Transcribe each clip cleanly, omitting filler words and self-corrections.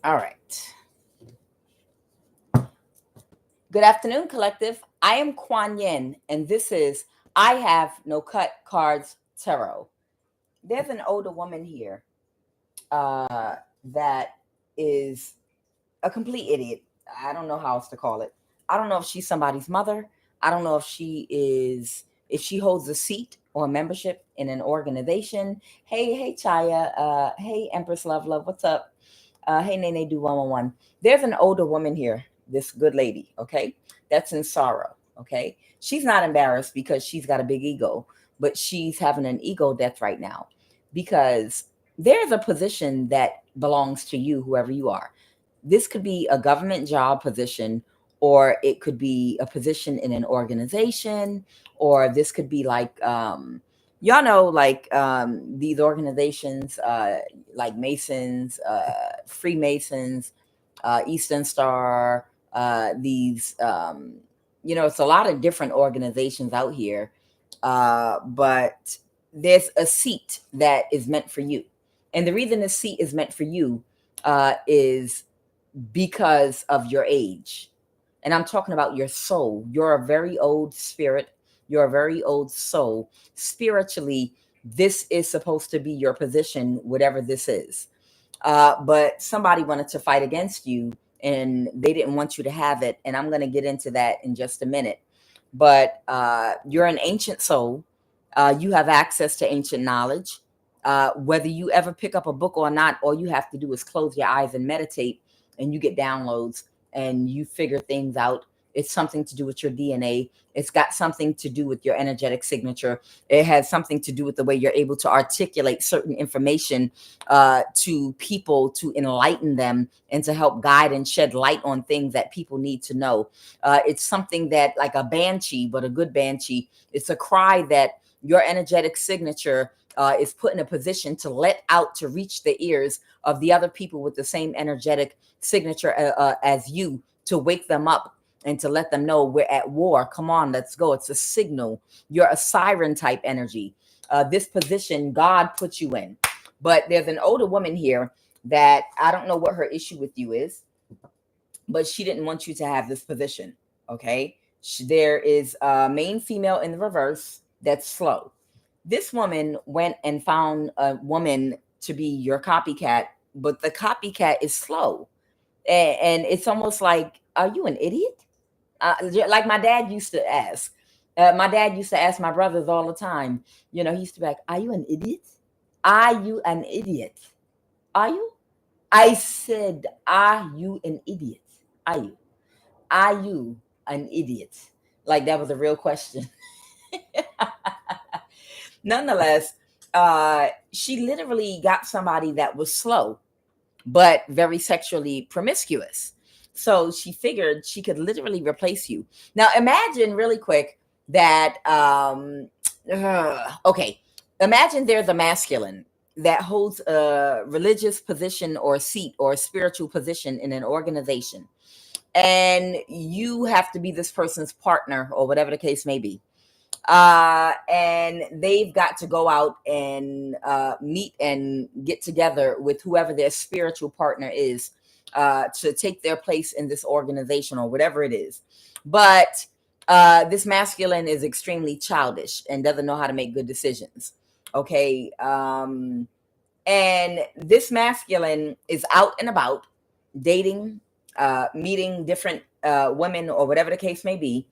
All right. Good afternoon, collective. I am Quan Yin, and this is I Have No Cut Cards Tarot. There's an older woman here that is a complete idiot. I don't know how else to call it. I don't know if she's somebody's mother. I don't know if she holds a seat or a membership in an organization. Hey, Chaya. Hey, Empress Love. What's up? Hey, Nene Do 111. There's an older woman here, this good lady, okay? That's in sorrow, okay? She's not embarrassed because she's got a big ego, but she's having an ego death right now because there's a position that belongs to you, whoever you are. This could be a government job position, or it could be a position in an organization, or this could be like, y'all know, like these organizations, like Masons, Freemasons, Eastern Star, these, it's a lot of different organizations out here, but there's a seat that is meant for you. And the reason the seat is meant for you is because of your age. And I'm talking about your soul. You're a very old spirit. You're a very old soul. Spiritually, this is supposed to be your position, whatever this is. But somebody wanted to fight against you and they didn't want you to have it. And I'm going to get into that in just a minute. But you're an ancient soul. You have access to ancient knowledge. Whether you ever pick up a book or not, all you have to do is close your eyes and meditate, and you get downloads and you figure things out. It's something to do with your DNA. It's got something to do with your energetic signature. It has something to do with the way you're able to articulate certain information to people, to enlighten them and to help guide and shed light on things that people need to know. It's something that, like a banshee, but a good banshee, it's a cry that your energetic signature is put in a position to let out, to reach the ears of the other people with the same energetic signature as you, to wake them up and to let them know we're at war. Come on, let's go. It's a signal. You're a siren type energy. This position God put you in. But there's an older woman here that I don't know what her issue with you is, but she didn't want you to have this position. Okay. There is a main female in the reverse that's slow. This woman went and found a woman to be your copycat, but the copycat is slow. And it's almost like, are you an idiot? Like my dad used to ask. My dad used to ask my brothers all the time. He used to be like, are you an idiot? Are you an idiot? Are you? I said, are you an idiot? Are you? Are you an idiot? Like that was a real question. Nonetheless, she literally got somebody that was slow, but very sexually promiscuous. So she figured she could literally replace you. Now, imagine really quick that, okay, imagine there's a masculine that holds a religious position or a seat or a spiritual position in an organization. And you have to be this person's partner or whatever the case may be. And they've got to go out and meet and get together with whoever their spiritual partner is to take their place in this organization or whatever it is. But this masculine is extremely childish and doesn't know how to make good decisions. Okay. And this masculine is out and about dating, meeting different women or whatever the case may be.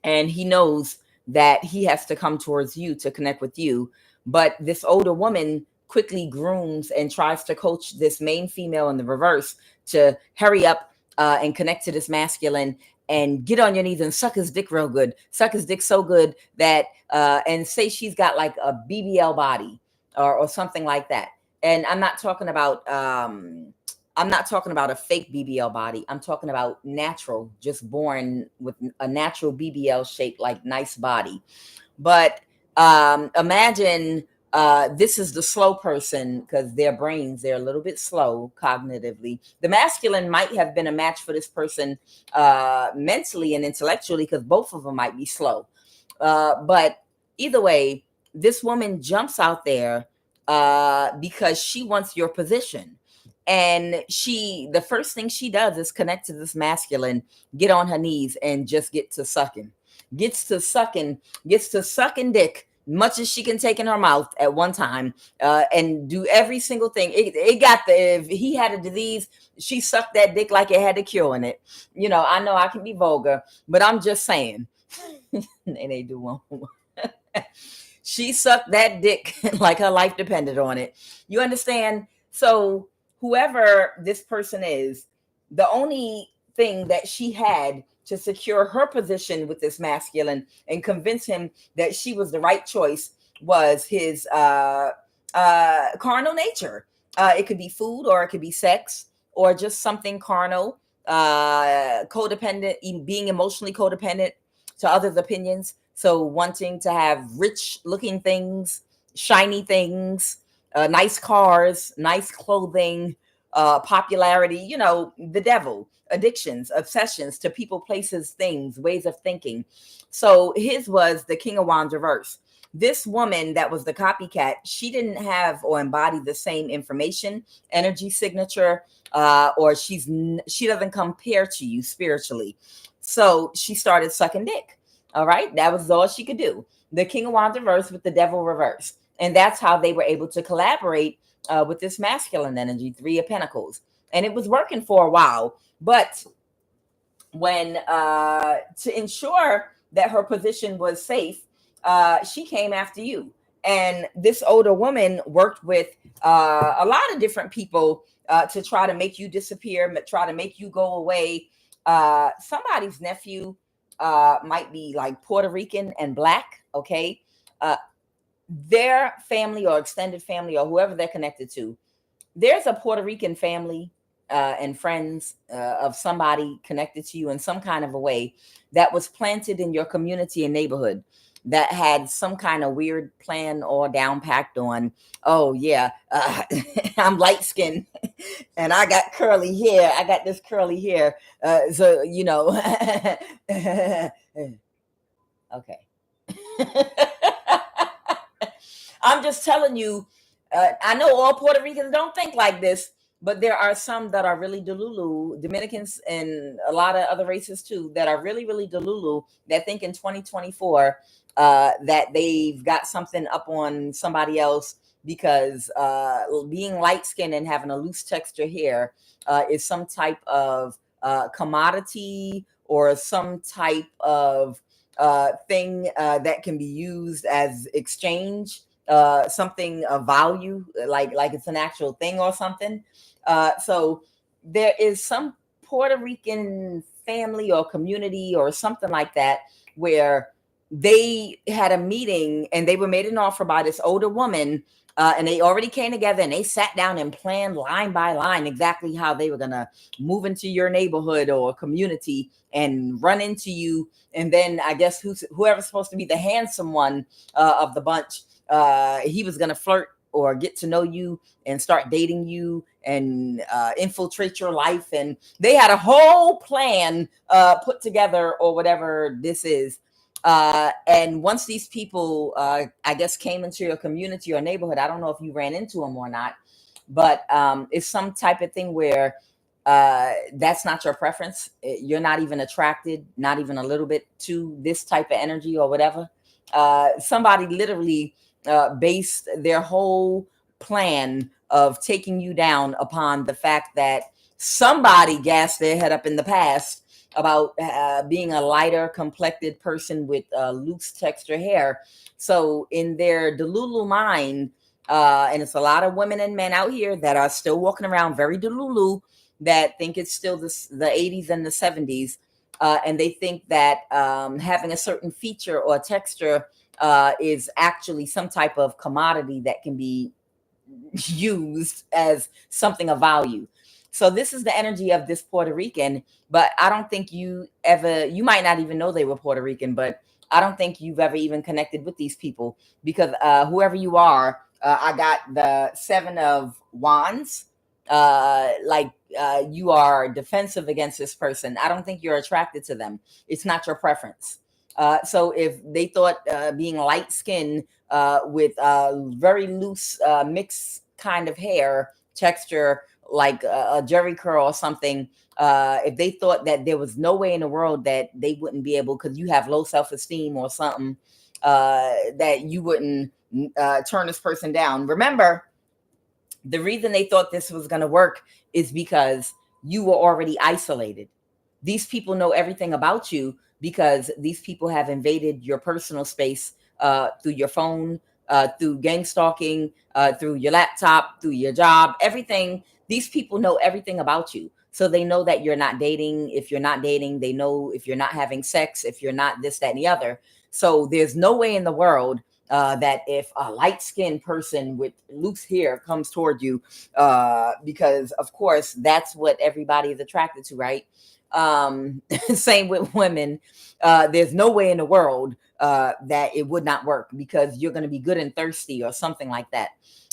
And he knows that he has to come towards you to connect with you. But this older woman quickly grooms and tries to coach this main female in the reverse to hurry up and connect to this masculine and get on your knees and suck his dick real good. Suck his dick so good that, and say she's got like a BBL body or something like that. And I'm not talking about a fake BBL body. I'm talking about natural, just born with a natural BBL shape, like nice body. But imagine this is the slow person, because their brains, they're a little bit slow cognitively. The masculine might have been a match for this person mentally and intellectually, because both of them might be slow. But either way, this woman jumps out there because she wants your position. And the first thing she does is connect to this masculine, get on her knees, and just gets to sucking dick much as she can take in her mouth at one time, and do every single thing. It got if he had a disease, she sucked that dick like it had a cure in it. I know I can be vulgar, but I'm just saying. They do one. She sucked that dick like her life depended on it. You understand? So whoever this person is, the only thing that she had to secure her position with this masculine and convince him that she was the right choice was his carnal nature. It could be food, or it could be sex, or just something carnal, codependent, being emotionally codependent to others' opinions. So wanting to have rich looking things, shiny things, nice cars, nice clothing, popularity, the devil, addictions, obsessions to people, places, things, ways of thinking. So his was the King of Wands reverse. This woman that was the copycat, she didn't have or embody the same information, energy signature, or she doesn't compare to you spiritually. So she started sucking dick. All right. That was all she could do. The King of Wands reverse with the devil reverse. And that's how they were able to collaborate with this masculine energy, Three of Pentacles. And it was working for a while. But when to ensure that her position was safe, she came after you. And this older woman worked with a lot of different people to try to make you disappear, try to make you go away. Somebody's nephew might be like Puerto Rican and Black. Okay. Their family or extended family or whoever they're connected to, there's a Puerto Rican family and friends of somebody connected to you in some kind of a way that was planted in your community and neighborhood that had some kind of weird plan or down packed on, oh yeah, I'm light skinned and I got curly hair. I got this curly hair. So, okay. I'm just telling you, I know all Puerto Ricans don't think like this, but there are some that are really delulu, Dominicans and a lot of other races too, that are really, really delulu, that think in 2024 that they've got something up on somebody else because being light-skinned and having a loose texture hair is some type of commodity or some type of thing that can be used as exchange, something of value, like it's an actual thing or something. So there is some Puerto Rican family or community or something like that where they had a meeting and they were made an offer by this older woman, and they already came together and they sat down and planned line by line exactly how they were going to move into your neighborhood or community and run into you. And then I guess whoever's supposed to be the handsome one of the bunch, he was going to flirt or get to know you and start dating you and infiltrate your life. And they had a whole plan put together or whatever this is. And once these people, I guess, came into your community or neighborhood, I don't know if you ran into them or not, but it's some type of thing where that's not your preference. You're not even attracted, not even a little bit, to this type of energy or whatever. Somebody literally based their whole plan of taking you down upon the fact that somebody gassed their head up in the past about being a lighter complected person with loose texture hair. So in their delulu mind, and it's a lot of women and men out here that are still walking around very delulu, that think it's still the 80s and the 70s. And they think that having a certain feature or texture is actually some type of commodity that can be used as something of value. So this is the energy of this Puerto Rican, but I don't think you might not even know they were Puerto Rican, but I don't think you've ever even connected with these people because whoever you are, I got the 7 of Wands, you are defensive against this person. I don't think you're attracted to them. It's not your preference. So if they thought being light skinned with very loose mixed kind of hair texture like a jerry curl or something, if they thought that there was no way in the world that they wouldn't be able, because you have low self-esteem or something, that you wouldn't turn this person down. Remember, the reason they thought this was going to work is because you were already isolated. These people know everything about you because these people have invaded your personal space through your phone, through gangstalking, through your laptop, through your job, everything. These people know everything about you. So they know that you're not dating. If you're not dating, they know if you're not having sex, if you're not this, that, and the other. So there's no way in the world that if a light-skinned person with loose hair comes toward you, because of course that's what everybody is attracted to, right? Same with women. There's no way in the world that it would not work, because you're going to be good and thirsty or something like that.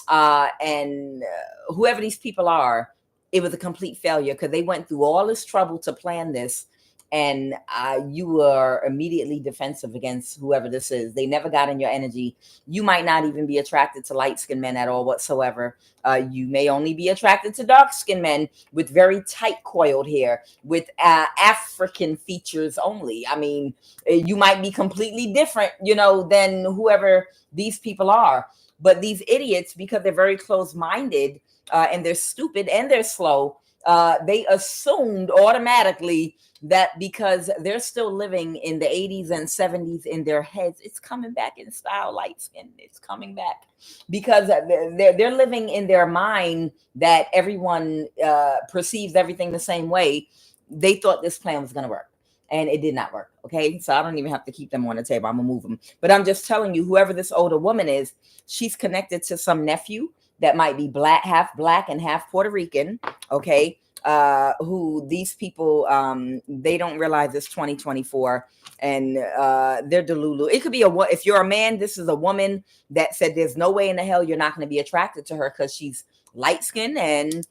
And whoever these people are, it was a complete failure, because they went through all this trouble to plan this. And you were immediately defensive against whoever this is. They never got in your energy. You might not even be attracted to light-skinned men at all whatsoever. You may only be attracted to dark-skinned men with very tight coiled hair, with African features only. I mean, you might be completely different, than whoever these people are. But these idiots, because they're very close-minded, and they're stupid and they're slow, they assumed automatically that because they're still living in the 80s and 70s in their heads, it's coming back in style, light skin, it's coming back, because they're living in their mind that everyone perceives everything the same way. They thought this plan was going to work, and it did not work. Okay, so I don't even have to keep them on the table. I'm gonna move them. But I'm just telling you, whoever this older woman is, she's connected to some nephew that might be half black and half Puerto Rican. Okay, who these people, they don't realize it's 2024, and they're delulu. It could be if you're a man, this is a woman that said there's no way in the hell you're not going to be attracted to her because she's light skinned and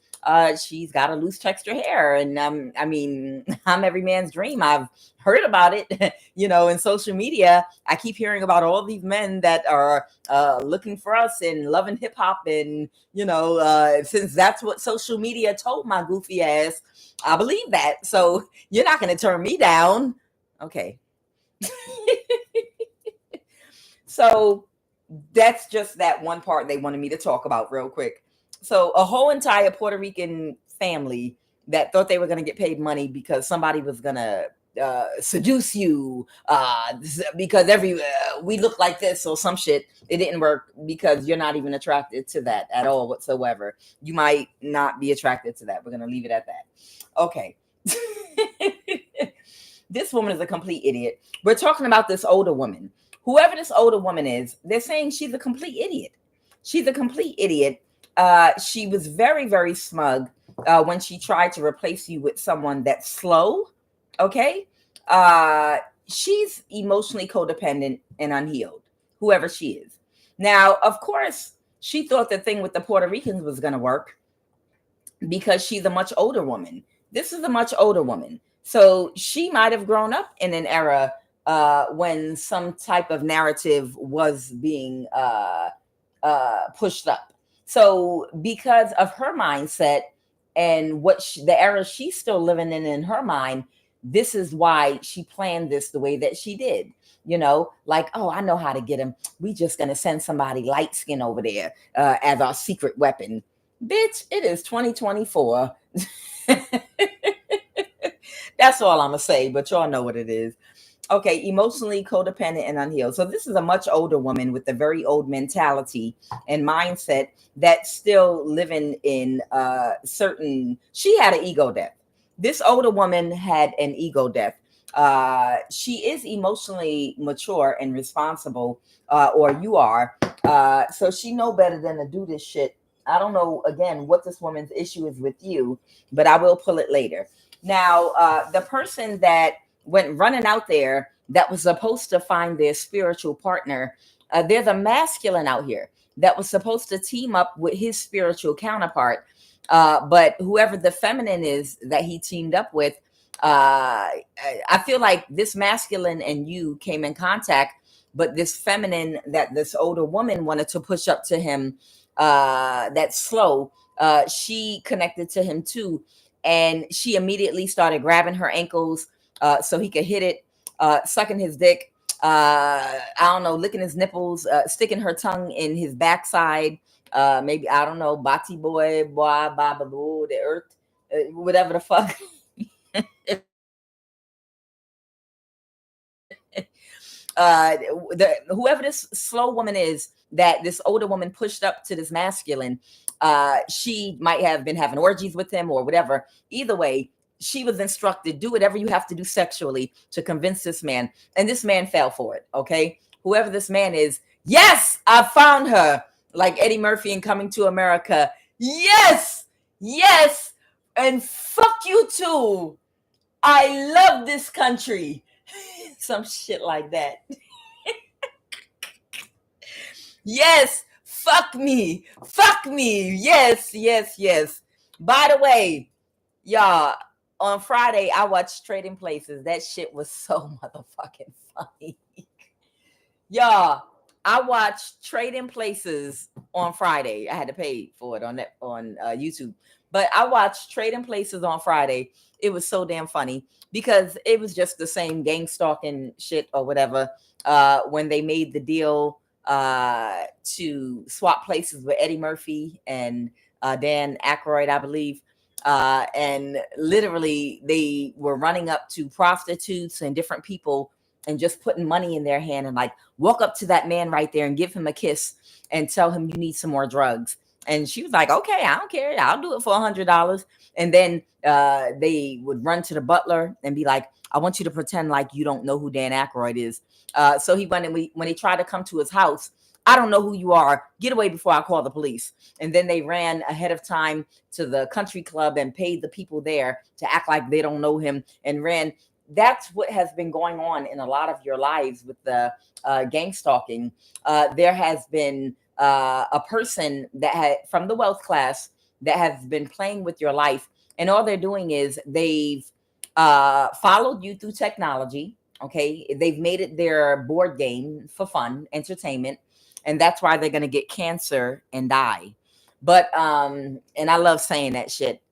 she's got a loose texture hair. And I mean, I'm every man's dream. I've heard about it, in social media. I keep hearing about all these men that are looking for us and loving hip hop. And, since that's what social media told my goofy ass, I believe that. So you're not going to turn me down. Okay. So that's just that one part they wanted me to talk about real quick. So a whole entire Puerto Rican family that thought they were going to get paid money because somebody was going to seduce you because we look like this or some shit. It didn't work because you're not even attracted to that at all whatsoever. You might not be attracted to that. We're going to leave it at that. Okay. This woman is a complete idiot. We're talking about this older woman. Whoever this older woman is, they're saying she's a complete idiot. She's a complete idiot. She was very, very smug when she tried to replace you with someone that's slow. Okay. She's emotionally codependent and unhealed, whoever she is. Now, of course, she thought the thing with the Puerto Ricans was going to work because she's a much older woman. This is a much older woman. So she might have grown up in an era when some type of narrative was being pushed up. So because of her mindset and the era she's still living in her mind, this is why she planned this the way that she did. Like, oh, I know how to get him. We just going to send somebody light skin over there as our secret weapon. Bitch, it is 2024. That's all I'm going to say, but y'all know what it is. Okay, emotionally codependent and unhealed. So this is a much older woman with a very old mentality and mindset that's still living in she had an ego death. This older woman had an ego death. She is emotionally mature and responsible, or you are. So she know better than to do this shit. I don't know, again, what this woman's issue is with you, but I will pull it later. Now, the person that went running out there that was supposed to find their spiritual partner, there's a masculine out here that was supposed to team up with his spiritual counterpart. But whoever the feminine is that he teamed up with, I feel like this masculine and you came in contact, but this feminine that this older woman wanted to push up to him, that's slow, she connected to him too. And she immediately started grabbing her ankles so he could hit it, sucking his dick, I don't know, licking his nipples, sticking her tongue in his backside, maybe, I don't know, Bati boy, boy, baba boo, the earth, whatever the fuck. Whoever this slow woman is that this older woman pushed up to this masculine, she might have been having orgies with him or whatever. Either way, she was instructed, do whatever you have to do sexually to convince this man. And this man fell for it. Okay. Whoever this man is, yes, I found her. Like Eddie Murphy in Coming to America. Yes, yes. And fuck you too. I love this country. Some shit like that. Yes, fuck me. Fuck me. Yes, yes, yes. By the way, y'all, on Friday, I watched Trading Places. That shit was so motherfucking funny. Y'all, I watched Trading Places on Friday. I had to pay for it on YouTube. But I watched Trading Places on Friday. It was so damn funny because it was just the same Gangstalking shit or whatever. When they made the deal to swap places with Eddie Murphy and Dan Aykroyd, I believe. And literally they were running up to prostitutes and different people and just putting money in their hand and like walk up to that man right there and give him a kiss and tell him you need some more drugs. And she was like, okay, I don't care. I'll do it for $100. And then they would run to the butler and be like, I want you to pretend like you don't know who Dan Aykroyd is. So he went and when he tried to come to his house, I don't know who you are. Get away before I call the police. And then they ran ahead of time to the country club and paid the people there to act like they don't know him and ran. That's what has been going on in a lot of your lives with the gang stalking. There has been a person that had from the wealth class that has been playing with your life. And all they're doing is they've followed you through technology. Okay. They've made it their board game for fun, entertainment. And that's why they're going to get cancer and die. But, and I love saying that shit.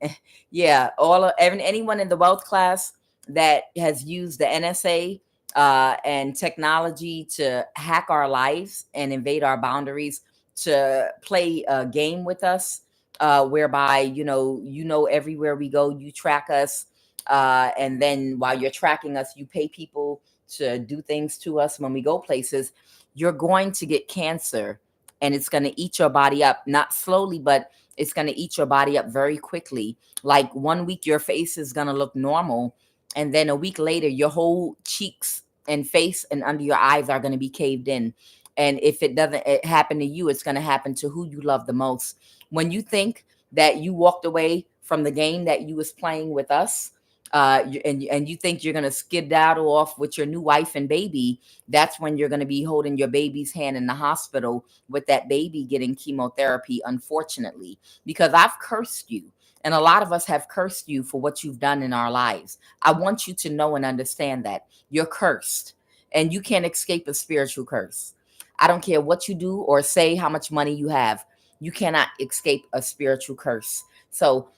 Yeah. Anyone in the wealth class that has used the NSA and technology to hack our lives and invade our boundaries to play a game with us, whereby, you know, everywhere we go, you track us. And then while you're tracking us, you pay people to do things to us when we go places. You're going to get cancer and it's going to eat your body up, not slowly, but it's going to eat your body up very quickly. Like 1 week, your face is going to look normal. And then a week later, your whole cheeks and face and under your eyes are going to be caved in. And if it doesn't happen to you, it's going to happen to who you love the most. When you think that you walked away from the game that you was playing with us, and you think you're going to skedaddle off with your new wife and baby, that's when you're going to be holding your baby's hand in the hospital with that baby getting chemotherapy, unfortunately, because I've cursed you. And a lot of us have cursed you for what you've done in our lives. I want you to know and understand that you're cursed and you can't escape a spiritual curse. I don't care what you do or say, how much money you have. You cannot escape a spiritual curse. So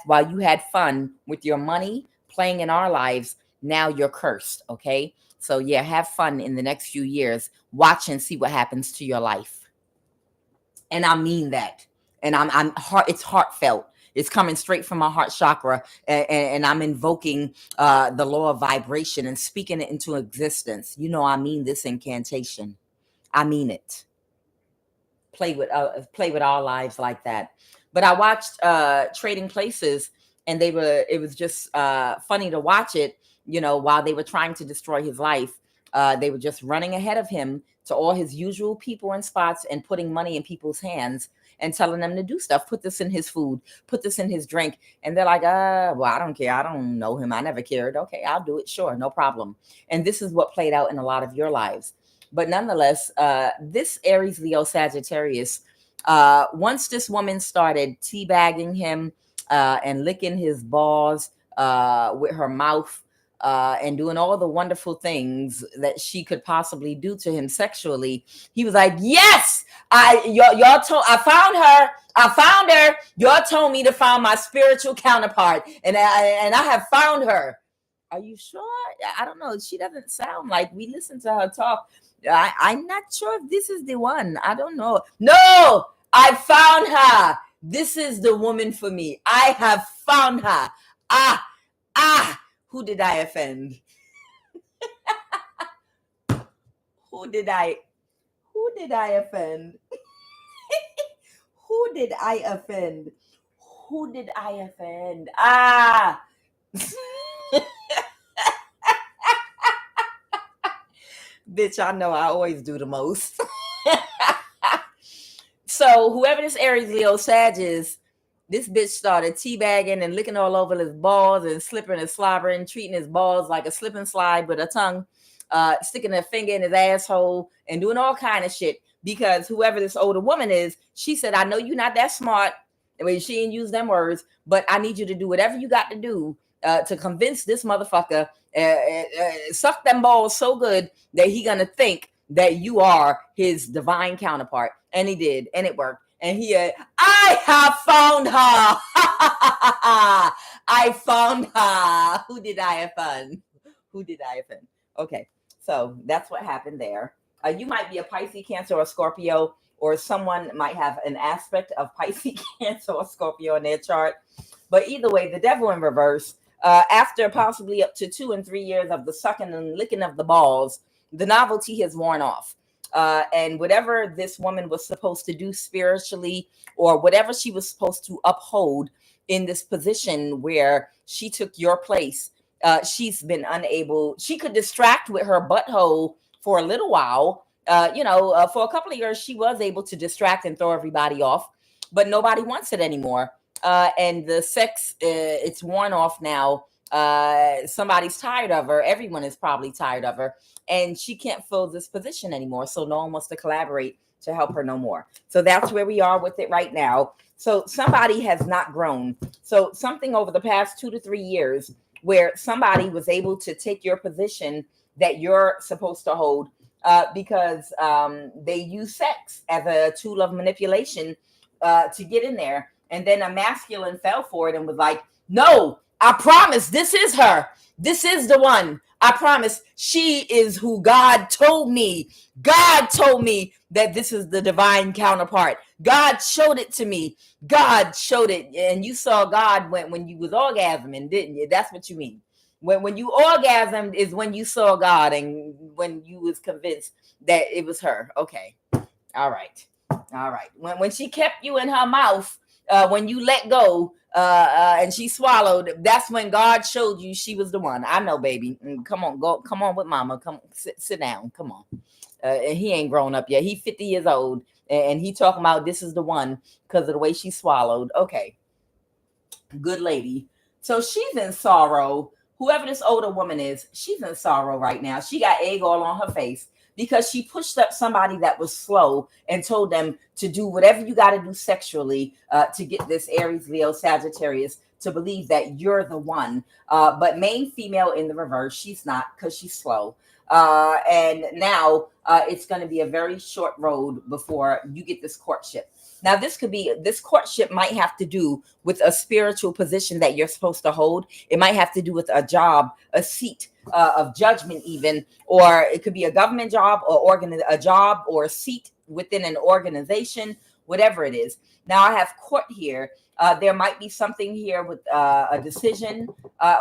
while you had fun with your money playing in our lives, now you're cursed. Okay. So yeah, have fun in the next few years. Watch and see what happens to your life. And I mean that. And it's heartfelt. It's coming straight from my heart chakra. And I'm invoking the law of vibration and speaking it into existence. You know, I mean this incantation. I mean it. Play with our lives like that. But I watched Trading Places, and it was just funny to watch it, you know, while they were trying to destroy his life. They were just running ahead of him to all his usual people and spots and putting money in people's hands and telling them to do stuff. Put this in his food, put this in his drink. And they're like, well, I don't care. I don't know him. I never cared. Okay, I'll do it. Sure, no problem. And this is what played out in a lot of your lives. But nonetheless, this Aries, Leo, Sagittarius, once this woman started teabagging him and licking his balls with her mouth and doing all the wonderful things that she could possibly do to him sexually, he was like, yes, I found her. I found her. Y'all told me to find my spiritual counterpart, and I have found her. Are you sure? I don't know. She doesn't sound like we listen to her talk. I'm not sure if this is the one. I don't know. No, I found her. This is the woman for me. I have found her. Who did I offend? Who did I offend? Who did I offend? Who did I offend? Bitch, I know I always do the most. So whoever this Aries Leo Sag is, this bitch started teabagging and licking all over his balls and slipping and slobbering, treating his balls like a slip and slide with a tongue, sticking a finger in his asshole and doing all kind of shit. Because whoever this older woman is, she said, I know you're not that smart. I mean, she didn't use them words, but I need you to do whatever you got to do to convince this motherfucker, suck them balls so good that he gonna think that you are his divine counterpart. And he did, and it worked. And he I have found her. I found her. Who did I offend? Who did I offend? Okay, so that's what happened there. You might be a Pisces, Cancer, or Scorpio, or someone might have an aspect of Pisces, Cancer, or Scorpio in their chart. But either way, the devil in reverse, after possibly up to 2 and 3 years of the sucking and licking of the balls, the novelty has worn off. And whatever this woman was supposed to do spiritually, or whatever she was supposed to uphold in this position where she took your place, she's been unable. She could distract with her butthole for a little while. For a couple of years, she was able to distract and throw everybody off, but nobody wants it anymore. And the sex, it's worn off now. Somebody's tired of her. Everyone is probably tired of her, and she can't fill this position anymore. So no one wants to collaborate to help her no more. So that's where we are with it right now. So somebody has not grown. So something over the past 2 to 3 years where somebody was able to take your position that you're supposed to hold, because they use sex as a tool of manipulation to get in there. And then a masculine fell for it and was like, no, I promise this is her. This is the one. I promise she is who God told me. God told me that this is the divine counterpart. God showed it to me. God showed it. And you saw God when you was orgasming, didn't you? That's what you mean. When you orgasmed is when you saw God and when you was convinced that it was her. Okay. All right. When she kept you in her mouth, when you let go, and she swallowed, that's when God showed you she was the one. I know, baby. Come on with mama. Come sit down. Come on. And he ain't grown up yet. He 50 years old, and he talking about this is the one because of the way she swallowed. Okay. Good lady. So she's in sorrow. Whoever this older woman is, she's in sorrow right now. She got egg all on her face because she pushed up somebody that was slow and told them to do whatever you got to do sexually to get this Aries, Leo, Sagittarius to believe that you're the one. But main female in the reverse, she's not because she's slow. And now it's going to be a very short road before you get this courtship. Now, this courtship might have to do with a spiritual position that you're supposed to hold. It might have to do with a job, a seat of judgment even, or it could be a government job or a job or a seat within an organization, whatever it is. Now, I have court here. There might be something here with a decision,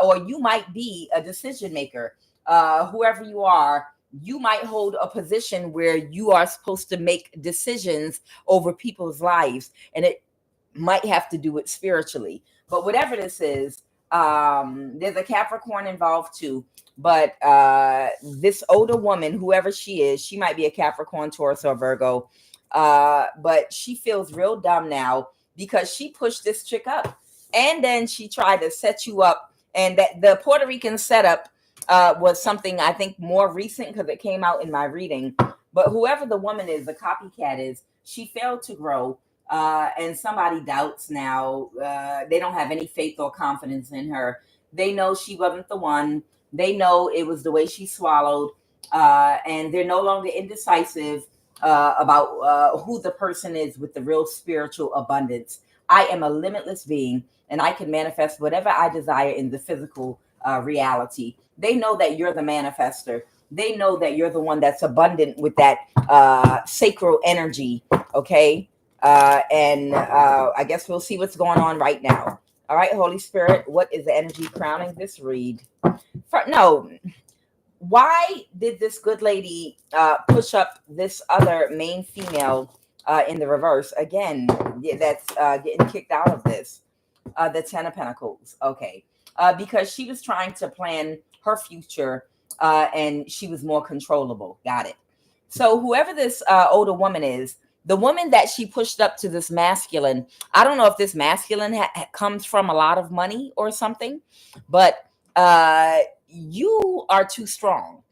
or you might be a decision maker. Whoever you are, you might hold a position where you are supposed to make decisions over people's lives, and it might have to do it spiritually. But whatever this is, there's a Capricorn involved too. But this older woman, whoever she is, she might be a Capricorn, Taurus, or Virgo. But she feels real dumb now because she pushed this chick up, and then she tried to set you up. And that the Puerto Rican setup was something I think more recent because it came out in my reading. But whoever the woman is, the copycat is, she failed to grow. And somebody doubts now. They don't have any faith or confidence in her. They know she wasn't the one. They know it was the way she swallowed. And they're no longer indecisive. about who the person is with the real spiritual abundance. I am a limitless being, and I can manifest whatever I desire in the physical reality. They know that you're the manifester. They know that you're the one that's abundant with that sacral energy. Okay. And I guess we'll see what's going on right now. All right, Holy Spirit, what is the energy crowning this read? Why did this good lady push up this other main female in the reverse? Again, that's getting kicked out of this. The Ten of Pentacles. Okay. Because she was trying to plan her future and she was more controllable. Got it. So whoever this older woman is, the woman that she pushed up to this masculine, I don't know if this masculine comes from a lot of money or something, but you are too strong.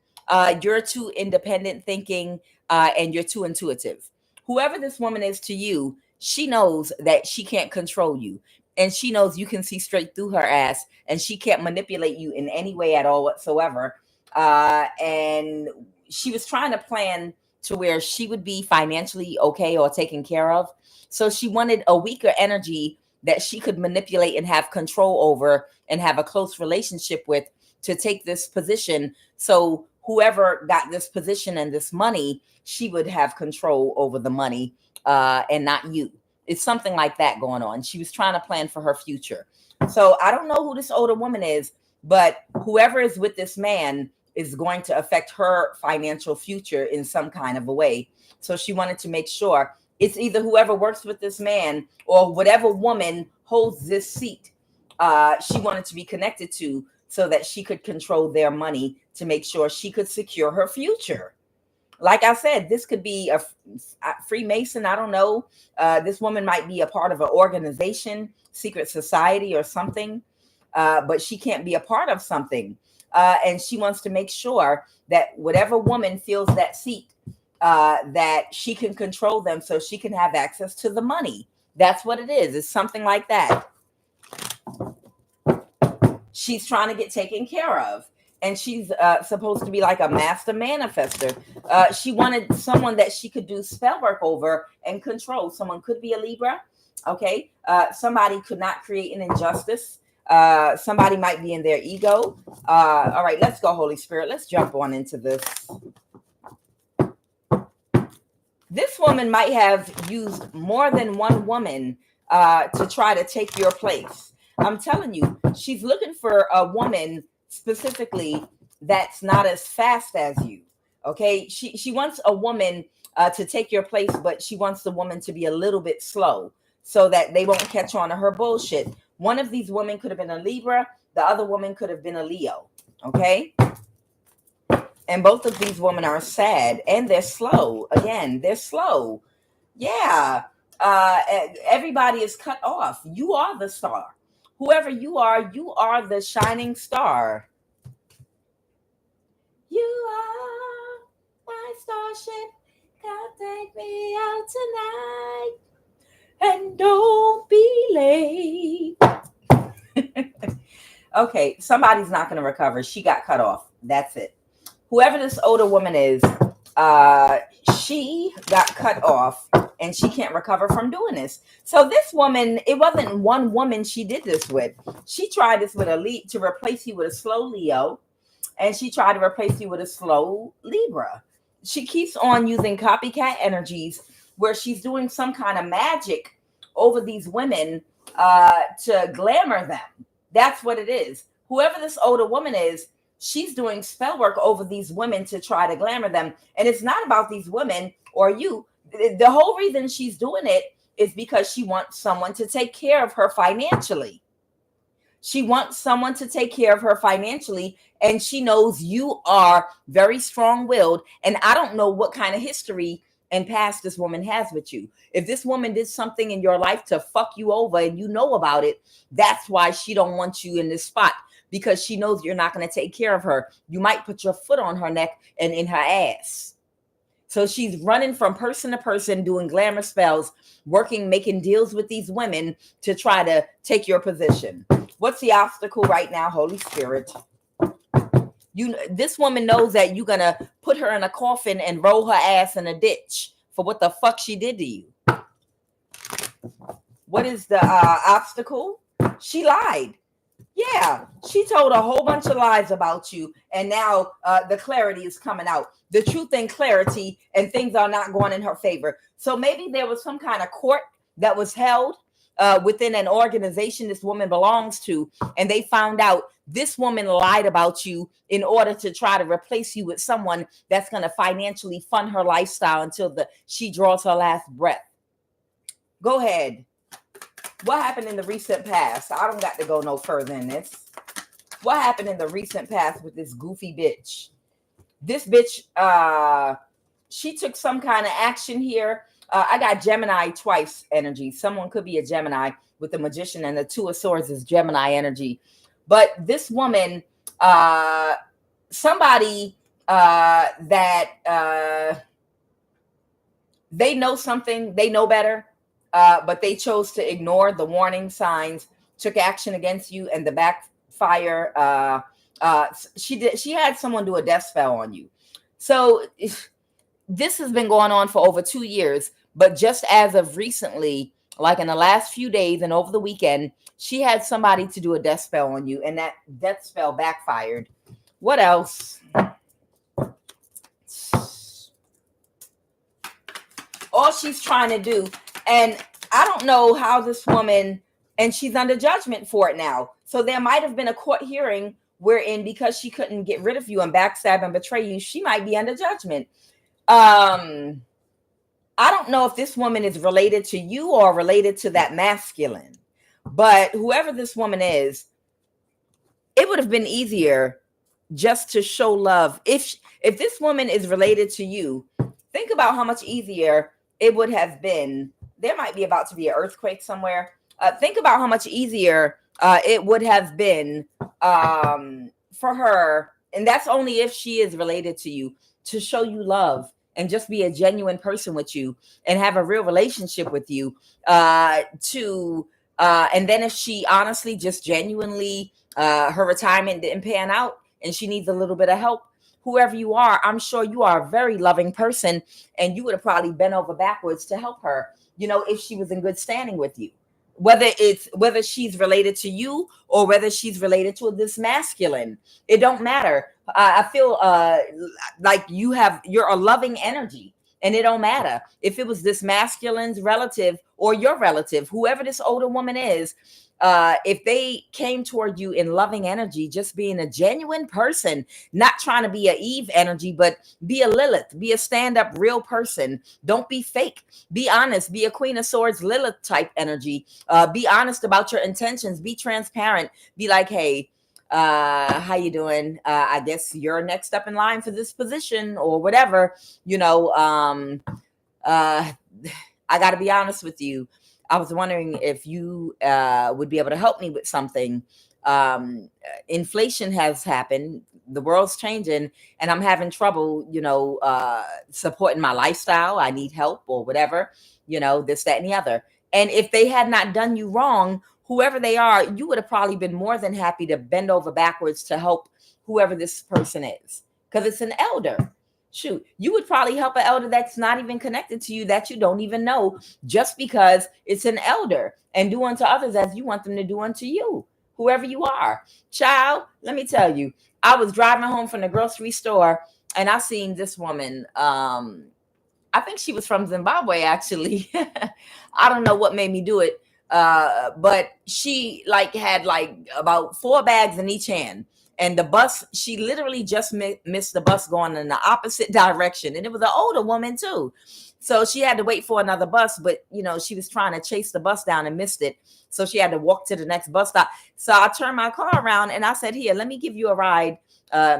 You're too independent thinking, and you're too intuitive. Whoever this woman is to you, she knows that she can't control you. And she knows you can see straight through her ass, and she can't manipulate you in any way at all whatsoever. And she was trying to plan to where she would be financially okay or taken care of. So she wanted a weaker energy that she could manipulate and have control over and have a close relationship with to take this position. So whoever got this position and this money, she would have control over the money and not you. It's something like that going on. She was trying to plan for her future. So I don't know who this older woman is, but whoever is with this man is going to affect her financial future in some kind of a way. So she wanted to make sure it's either whoever works with this man or whatever woman holds this seat. She wanted to be connected to so that she could control their money to make sure she could secure her future. Like I said, this could be a Freemason. I don't know. This woman might be a part of an organization, secret society or something, but she can't be a part of something. And she wants to make sure that whatever woman fills that seat, that she can control them so she can have access to the money. That's what it is. It's something like that. She's trying to get taken care of. And she's supposed to be like a master manifester. She wanted someone that she could do spell work over and control. Someone could be a Libra. Okay. Somebody could not create an injustice. Somebody might be in their ego. All right, let's go, Holy Spirit. Let's jump on into this. This woman might have used more than one woman to try to take your place. I'm telling you, she's looking for a woman specifically that's not as fast as you. Okay, she wants a woman to take your place, but she wants the woman to be a little bit slow so that they won't catch on to her bullshit. One of these women could have been a Libra. The other woman could have been a Leo. Okay. And both of these women are sad and they're slow. Again, they're slow. Yeah. Everybody is cut off. You are the star. Whoever you are the shining star. You are my starship. Come take me out tonight. And don't be late. Okay, somebody's not going to recover. She got cut off. That's it. Whoever this older woman is, she got cut off and she can't recover from doing this. So this woman, it wasn't one woman she did this with. She tried this with to replace you with a slow Leo, and she tried to replace you with a slow Libra. She keeps on using copycat energies where she's doing some kind of magic over these women to glamour them. That's what it is. Whoever this older woman is, she's doing spell work over these women to try to glamour them. And it's not about these women or you. The whole reason she's doing it is because she wants someone to take care of her financially. She wants someone to take care of her financially. And she knows you are very strong-willed. And I don't know what kind of history and past this woman has with you. If this woman did something in your life to fuck you over and you know about it, that's why she don't want you in this spot, because she knows you're not going to take care of her. You might put your foot on her neck and in her ass. So she's running from person to person, doing glamour spells, working, making deals with these women to try to take your position. What's the obstacle right now, Holy Spirit? This woman knows that you're going to put her in a coffin and roll her ass in a ditch. for what the fuck she did to you. What is the obstacle? She lied. Yeah, she told a whole bunch of lies about you, and now the clarity is coming out. The truth and clarity, and things are not going in her favor. So maybe there was some kind of court that was held within an organization this woman belongs to, and they found out this woman lied about you in order to try to replace you with someone that's going to financially fund her lifestyle until she draws her last breath. Go ahead. What happened in the recent past? I don't got to go no further in this. What happened in the recent past with this goofy bitch? This bitch, she took some kind of action here. I got Gemini twice energy. Someone could be a Gemini with the Magician, and the Two of Swords is Gemini energy. But this woman, somebody that they know something, they know better. But they chose to ignore the warning signs, took action against you, and the backfire. She had someone do a death spell on you. So this has been going on for over 2 years. But just as of recently, like in the last few days and over the weekend, she had somebody to do a death spell on you, and that death spell backfired. What else? All she's trying to do. And I don't know how this woman, and she's under judgment for it now. So there might have been a court hearing wherein, because she couldn't get rid of you and backstab and betray you, she might be under judgment. I don't know if this woman is related to you or related to that masculine, but whoever this woman is, it would have been easier just to show love. If this woman is related to you, think about how much easier it would have been. There might be about to be an earthquake somewhere. Think about how much easier it would have been for her, and that's only if she is related to you, to show you love and just be a genuine person with you and have a real relationship with you. And then if she honestly just genuinely, her retirement didn't pan out and she needs a little bit of help, whoever you are, I'm sure you are a very loving person, and you would have probably bent over backwards to help her, if she was in good standing with you, whether she's related to you or whether she's related to this masculine. It don't matter. I feel like you're a loving energy, and it don't matter if it was this masculine's relative or your relative, whoever this older woman is. If they came toward you in loving energy, just being a genuine person, not trying to be a Eve energy, but be a Lilith, be a stand-up real person. Don't be fake. Be honest. Be a Queen of Swords Lilith type energy. Be honest about your intentions. Be transparent. Be like, hey, how you doing? I guess you're next up in line for this position or whatever. I got to be honest with you. I was wondering if you would be able to help me with something. Inflation has happened. The world's changing, and I'm having trouble, supporting my lifestyle. I need help or whatever, this, that, and the other. And if they had not done you wrong, whoever they are, you would have probably been more than happy to bend over backwards to help whoever this person is, because it's an elder. Shoot, you would probably help an elder that's not even connected to you, that you don't even know, just because it's an elder, and do unto others as you want them to do unto you, whoever you are. Child, let me tell you, I was driving home from the grocery store, and I seen this woman. I think she was from Zimbabwe, actually. I don't know what made me do it, but she had about 4 bags in each hand. And the bus, she literally just missed the bus going in the opposite direction. And it was an older woman too. So she had to wait for another bus, but she was trying to chase the bus down and missed it. So she had to walk to the next bus stop. So I turned my car around and I said, here, let me give you a ride.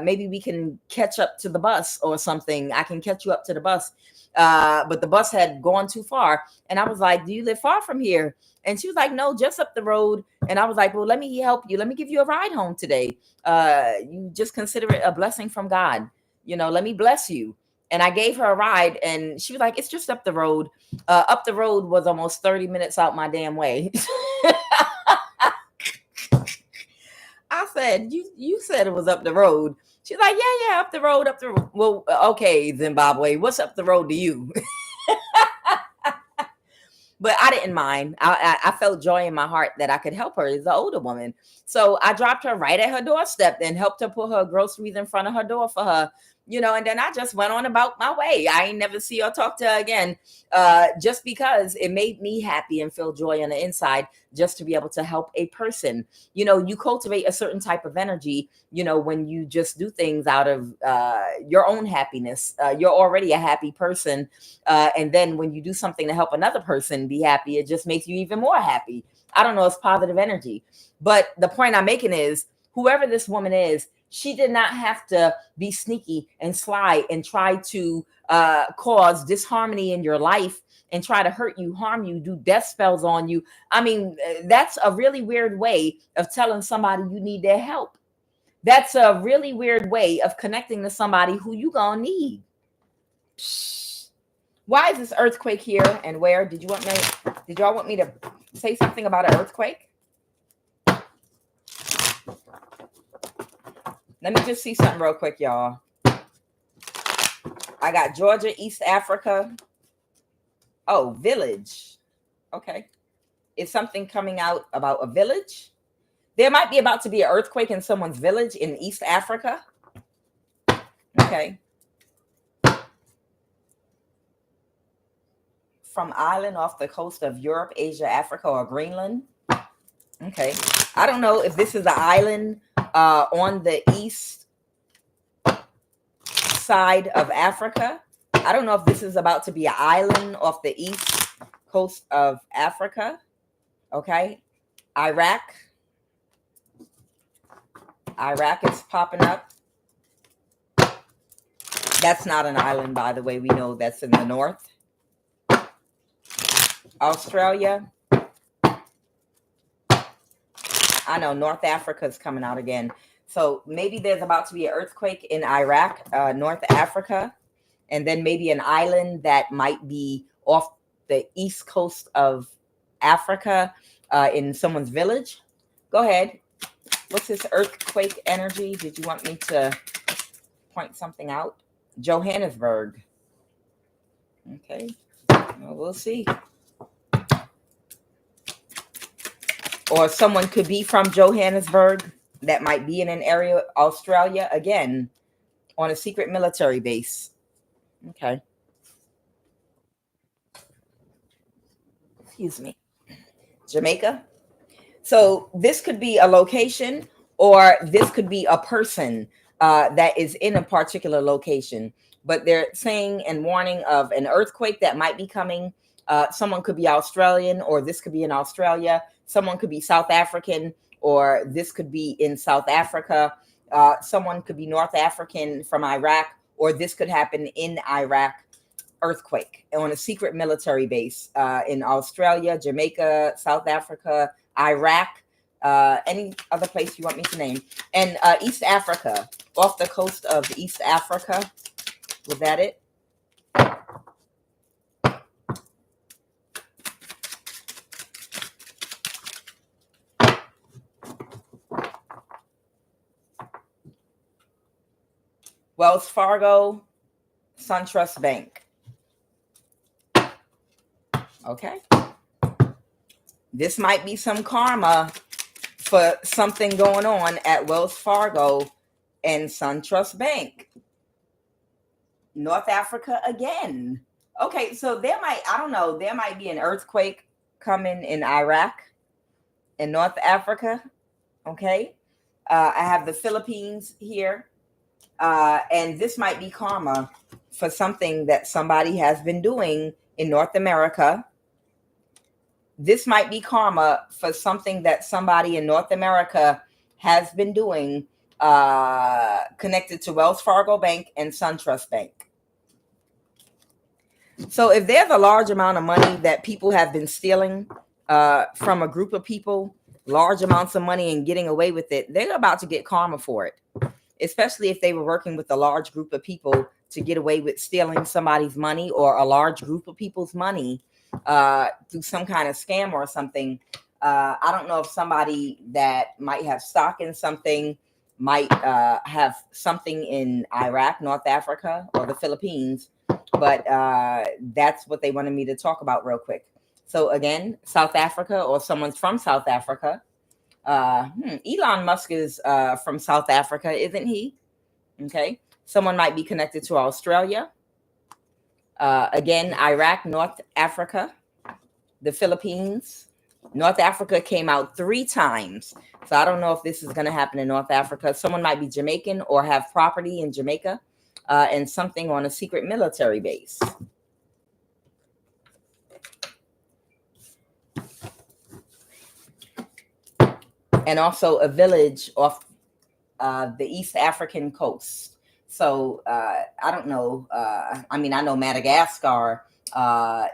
Maybe we can catch up to the bus or something. I can catch you up to the bus. But the bus had gone too far. And I was like, do you live far from here? And she was like, no, just up the road. And I was like, well, let me help you. Let me give you a ride home today. You just consider it a blessing from God. Let me bless you. And I gave her a ride, and she was like, it's just up the road. Up the road was almost 30 minutes out my damn way. I said, you said it was up the road. She's like, yeah, up the road, up the road. Well, okay, Zimbabwe, what's up the road to you? but I didn't mind. I felt joy in my heart that I could help her as an older woman. So I dropped her right at her doorstep and helped her put her groceries in front of her door for her, and then I just went on about my way. I ain't never see or talk to her again, just because it made me happy and feel joy on the inside just to be able to help a person. You cultivate a certain type of energy, when you just do things out of your own happiness. You're already a happy person. And then when you do something to help another person be happy, it just makes you even more happy. I don't know, it's positive energy. But the point I'm making is, whoever this woman is, she did not have to be sneaky and sly and try to cause disharmony in your life and try to hurt you, harm you, do death spells on you. I mean, that's a really weird way of telling somebody you need their help. That's a really weird way of connecting to somebody who you gonna need. Why is this earthquake here and where? Did y'all want me to say something about an earthquake? Let me just see something real quick, y'all. I got Georgia, East Africa. Oh, village. Okay. Is something coming out about a village? There might be about to be an earthquake in someone's village in East Africa. Okay. From island off the coast of Europe, Asia, Africa, or Greenland. Okay. I don't know if this is an island on the east side of Africa. I don't know if this is about to be an island off the east coast of Africa. Okay. Iraq is popping up. That's not an island, by the way. We know that's in the north. Australia. I know North Africa is coming out again. So maybe there's about to be an earthquake in Iraq, North Africa, and then maybe an island that might be off the east coast of Africa in someone's village. Go ahead. What's this earthquake energy? Did you want me to point something out? Johannesburg. Okay. Well, we'll see. Or someone could be from Johannesburg that might be in an area, Australia, again, on a secret military base. Okay. Excuse me. Jamaica. So this could be a location, or this could be a person that is in a particular location. But they're saying and warning of an earthquake that might be coming. Someone could be Australian, or this could be in Australia. Someone could be South African, or this could be in South Africa. Someone could be North African from Iraq, or this could happen in Iraq. Earthquake on a secret military base in Australia, Jamaica, South Africa, Iraq, any other place you want me to name. And East Africa, off the coast of East Africa. Was that it? Wells Fargo, SunTrust Bank. Okay. This might be some karma for something going on at Wells Fargo and SunTrust Bank. North Africa again. Okay, so there might be an earthquake coming in Iraq and North Africa. Okay. I have the Philippines here. And this might be karma for something that somebody has been doing in North America. This might be karma for something that somebody in North America has been doing connected to Wells Fargo Bank and SunTrust Bank. So if there's a large amount of money that people have been stealing from a group of people, large amounts of money, and getting away with it, they're about to get karma for it. Especially if they were working with a large group of people to get away with stealing somebody's money, or a large group of people's money through some kind of scam or something. I don't know if somebody that might have stock in something might have something in Iraq, North Africa, or the Philippines, but that's what they wanted me to talk about real quick. So again, South Africa, or someone's from South Africa. Elon Musk is from South Africa, isn't he? Okay. Someone might be connected to Australia. Again, Iraq, North Africa, the Philippines. North Africa came out 3 times. So I don't know if this is going to happen in North Africa. Someone might be Jamaican or have property in Jamaica and something on a secret military base. And also a village off the East African coast. So I don't know. I mean, I know Madagascar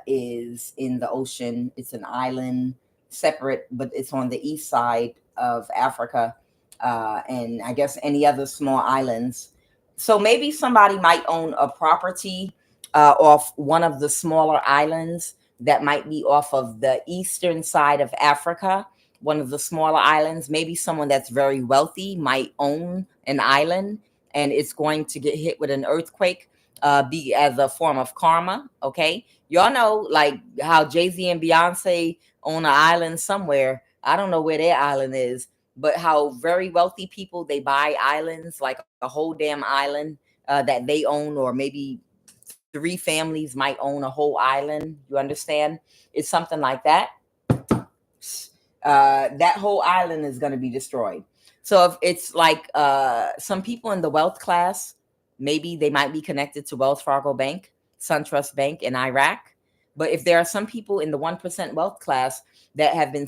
is in the ocean. It's an island, separate, but it's on the east side of Africa. And I guess any other small islands. So maybe somebody might own a property off one of the smaller islands that might be off of the eastern side of Africa, one of the smaller islands. Maybe someone that's very wealthy might own an island, and it's going to get hit with an earthquake, be as a form of karma. Okay. Y'all know like how Jay-Z and Beyonce own an island somewhere. I don't know where their island is, but how very wealthy people, they buy islands, like a whole damn island that they own, or maybe 3 families might own a whole island. You understand? It's something like that. That whole island is going to be destroyed. So if it's like some people in the wealth class, maybe they might be connected to Wells Fargo Bank, SunTrust Bank in Iraq. But if there are some people in the 1% wealth class that have been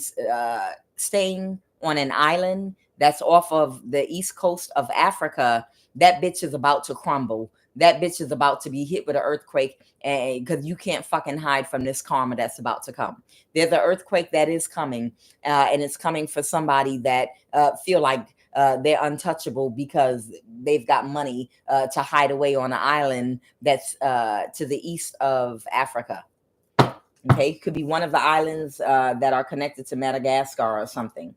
staying on an island that's off of the east coast of Africa, that bitch is about to crumble. That bitch is about to be hit with an earthquake, and because you can't fucking hide from this karma that's about to come. There's an earthquake that is coming, and it's coming for somebody that feel like they're untouchable because they've got money to hide away on an island that's to the east of Africa. Okay, could be one of the islands that are connected to Madagascar or something.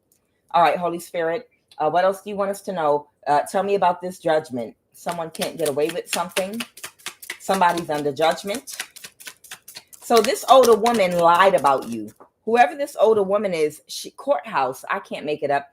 All right, Holy Spirit, what else do you want us to know? Tell me about this judgment. Someone can't get away with something. Somebody's under judgment. So this older woman lied about you. Whoever this older woman is, courthouse, I can't make it up.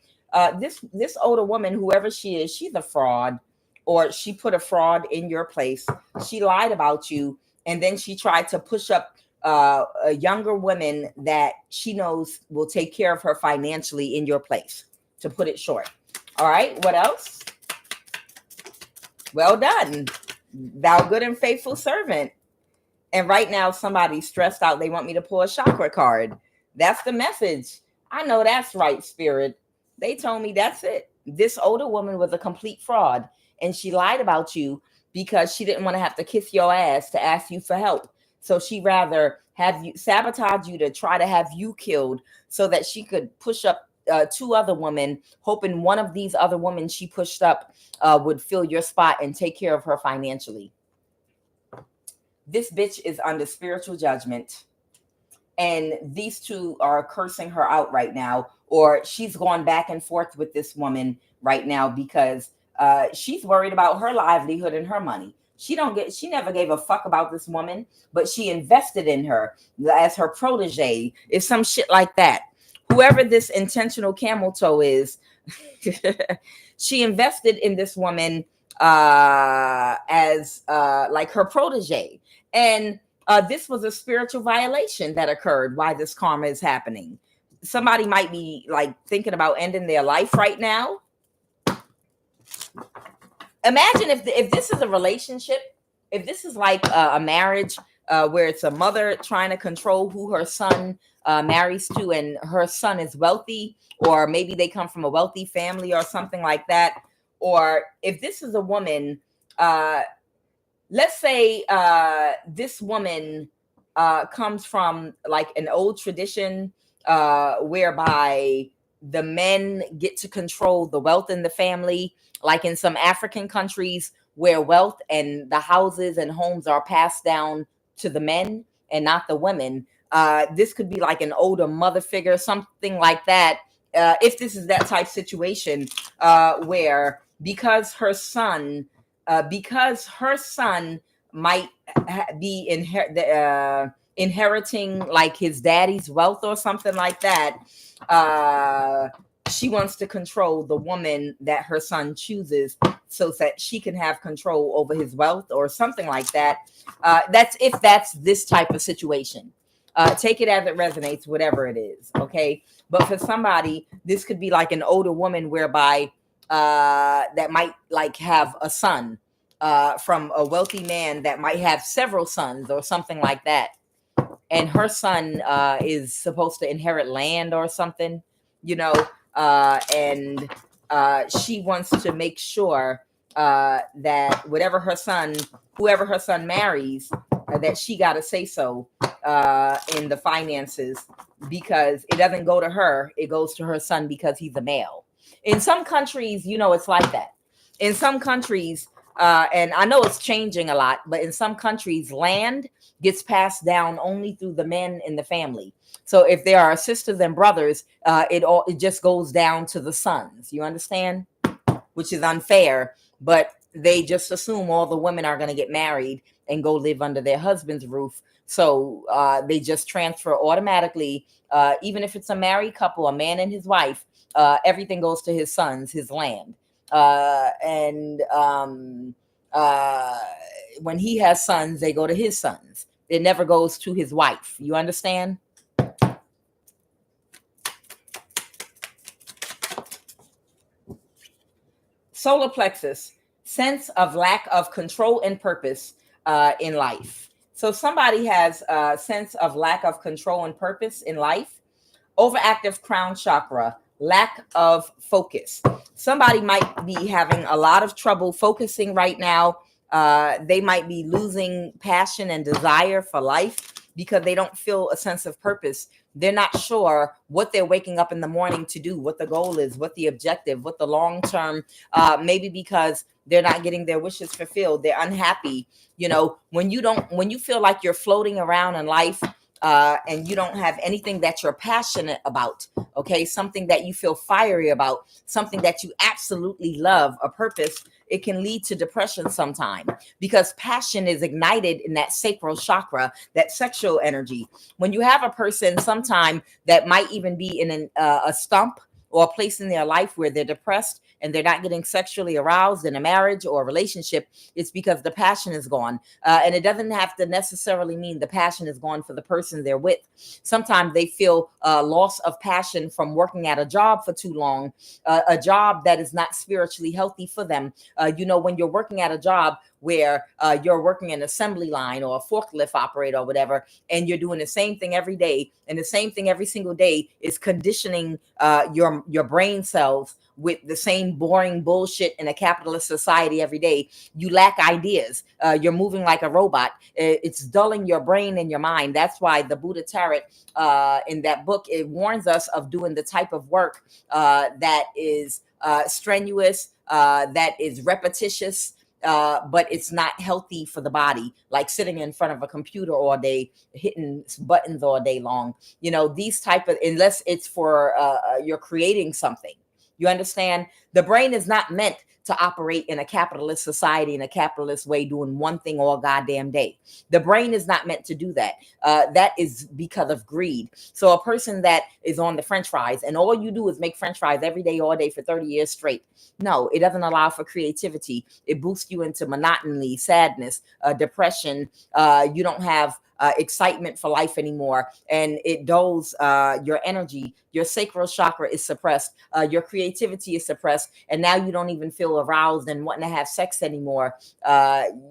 This older woman, whoever she is, she's a fraud, or she put a fraud in your place. She lied about you, and then she tried to push up a younger woman that she knows will take care of her financially in your place, to put it short. All right, what else? Well done, thou good and faithful servant. And right now, somebody's stressed out. They want me to pull a chakra card. That's the message. I know that's right, Spirit. They told me that's it. This older woman was a complete fraud, and she lied about you because she didn't want to have to kiss your ass to ask you for help. So she rather have you sabotage you to try to have you killed so that she could push up 2 other women, hoping one of these other women she pushed up would fill your spot and take care of her financially. This bitch is under spiritual judgment, and these 2 are cursing her out right now, or she's going back and forth with this woman right now because she's worried about her livelihood and her money. She never gave a fuck about this woman, but she invested in her as her protege. It's some shit like that. Whoever this intentional camel toe is, she invested in this woman as like her protege. And this was a spiritual violation that occurred while this karma is happening. Somebody might be like thinking about ending their life right now. Imagine if this is a relationship, if this is like a marriage where it's a mother trying to control who her son marries to, and her son is wealthy, or maybe they come from a wealthy family or something like that. Or if this is a woman, let's say this woman comes from like an old tradition whereby the men get to control the wealth in the family, like in some African countries where wealth and the houses and homes are passed down to the men and not the women. This could be like an older mother figure, something like that. If this is that type situation where because her son might be inheriting like his daddy's wealth or something like that, she wants to control the woman that her son chooses so that she can have control over his wealth or something like that. That's if that's this type of situation. Take it as it resonates, whatever it is. Okay. But for somebody, this could be like an older woman whereby that might like have a son from a wealthy man that might have several sons or something like that. And her son is supposed to inherit land or something, you know, and she wants to make sure that whoever her son marries, that she got to say so in the finances, because it doesn't go to her, it goes to her son because he's a male. In some countries, you know, it's like that. In some countries, and I know it's changing a lot, but in some countries, land gets passed down only through the men in the family. So if there are sisters and brothers, it just goes down to the sons. You understand? Which is unfair, but they just assume all the women are going to get married and go live under their husband's roof. So they just transfer automatically, even if it's a married couple, a man and his wife, everything goes to his sons, his land. And when he has sons, they go to his sons. It never goes to his wife. You understand? Solar plexus, sense of lack of control and purpose in life. So somebody has a sense of lack of control and purpose in life. Overactive crown chakra, lack of focus. Somebody might be having a lot of trouble focusing right now. They might be losing passion and desire for life because they don't feel a sense of purpose. They're not sure what they're waking up in the morning to do, what the goal is, what the objective, what the long term, maybe because they're not getting their wishes fulfilled. They're unhappy. You know, when you feel like you're floating around in life, and you don't have anything that you're passionate about, okay, something that you feel fiery about, something that you absolutely love, a purpose, it can lead to depression sometime, because passion is ignited in that sacral chakra, that sexual energy. When you have a person sometime that might even be in a stump or a place in their life where they're depressed and they're not getting sexually aroused in a marriage or a relationship, it's because the passion is gone. And it doesn't have to necessarily mean the passion is gone for the person they're with. Sometimes they feel loss of passion from working at a job for too long, a job that is not spiritually healthy for them. You know, when you're working at a job where you're working an assembly line or a forklift operator or whatever, and you're doing the same thing every day, and the same thing every single day is conditioning your brain cells with the same boring bullshit in a capitalist society every day. You lack ideas. You're moving like a robot. It's dulling your brain and your mind. That's why the Buddha Tarot in that book, it warns us of doing the type of work that is strenuous, that is repetitious, but it's not healthy for the body, like sitting in front of a computer all day, hitting buttons all day long. You know, these type of, unless it's for you're creating something. You understand? The brain is not meant to operate in a capitalist society in a capitalist way, doing one thing all goddamn day. The brain is not meant to do that. That is because of greed. So a person that is on the French fries and all you do is make French fries every day, all day for 30 years straight. No, it doesn't allow for creativity. It boosts you into monotony, sadness, depression. You don't have excitement for life anymore, and it dulls your energy. Your sacral chakra is suppressed. Your creativity is suppressed, and now you don't even feel aroused and wanting to have sex anymore.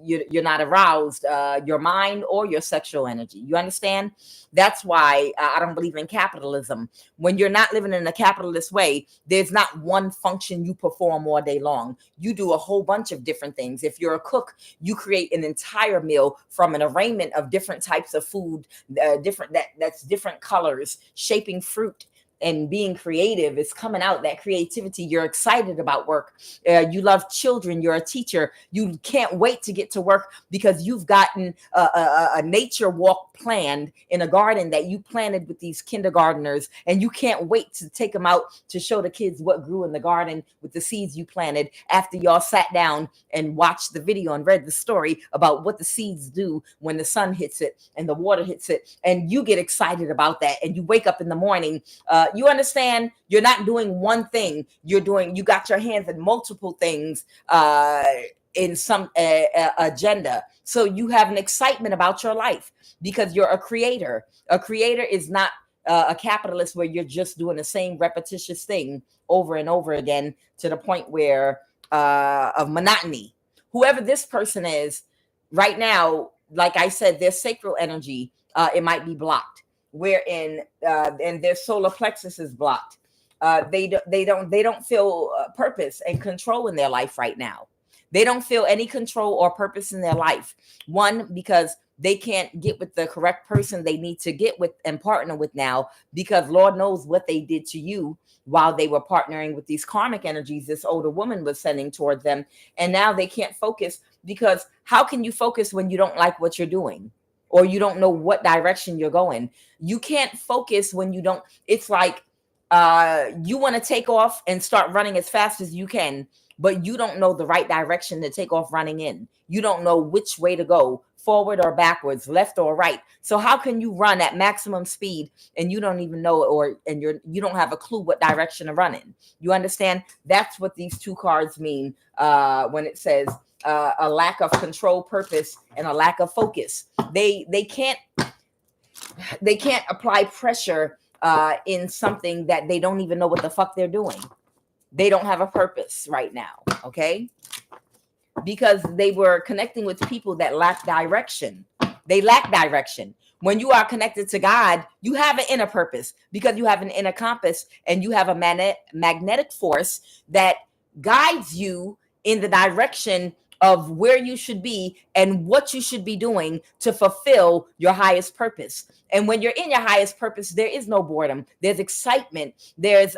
You're not aroused, your mind or your sexual energy. You understand? That's why I don't believe in capitalism. When you're not living in a capitalist way, there's not one function you perform all day long. You do a whole bunch of different things. If you're a cook, you create an entire meal from an arraignment of different types of food, that's different colors, shaping fruit, and being creative is coming out. That creativity, you're excited about work. You love children. You're a teacher. You can't wait to get to work because you've gotten a nature walk planned in a garden that you planted with these kindergartners, and you can't wait to take them out to show the kids what grew in the garden with the seeds you planted after y'all sat down and watched the video and read the story about what the seeds do when the sun hits it and the water hits it, and you get excited about that, and you wake up in the morning. You understand, you're not doing one thing, you got your hands in multiple things in some agenda. So you have an excitement about your life because you're a creator. A creator is not a capitalist where you're just doing the same repetitious thing over and over again to the point where of monotony. Whoever this person is right now, like I said, their sacral energy, it might be blocked, wherein and their solar plexus is blocked. They don't feel purpose and control in their life right now. They don't feel any control or purpose in their life. One, because they can't get with the correct person they need to get with and partner with now, because Lord knows what they did to you while they were partnering with these karmic energies this older woman was sending towards them. And now they can't focus, because how can you focus when you don't like what you're doing or you don't know what direction you're going? You can't focus when you don't. It's like you want to take off and start running as fast as you can, but you don't know the right direction to take off running in. You don't know which way to go, forward or backwards, left or right. So how can you run at maximum speed and you don't even know, you don't have a clue what direction to run in? You understand? That's what these two cards mean when it says a lack of control, purpose, and a lack of focus. They can't apply pressure in something that they don't even know what the fuck they're doing. They don't have a purpose right now, okay? Because they were connecting with people that lack direction. They lack direction. When you are connected to God, you have an inner purpose because you have an inner compass and you have a magnetic force that guides you in the direction of where you should be and what you should be doing to fulfill your highest purpose. And when you're in your highest purpose, there is no boredom. There's excitement. There's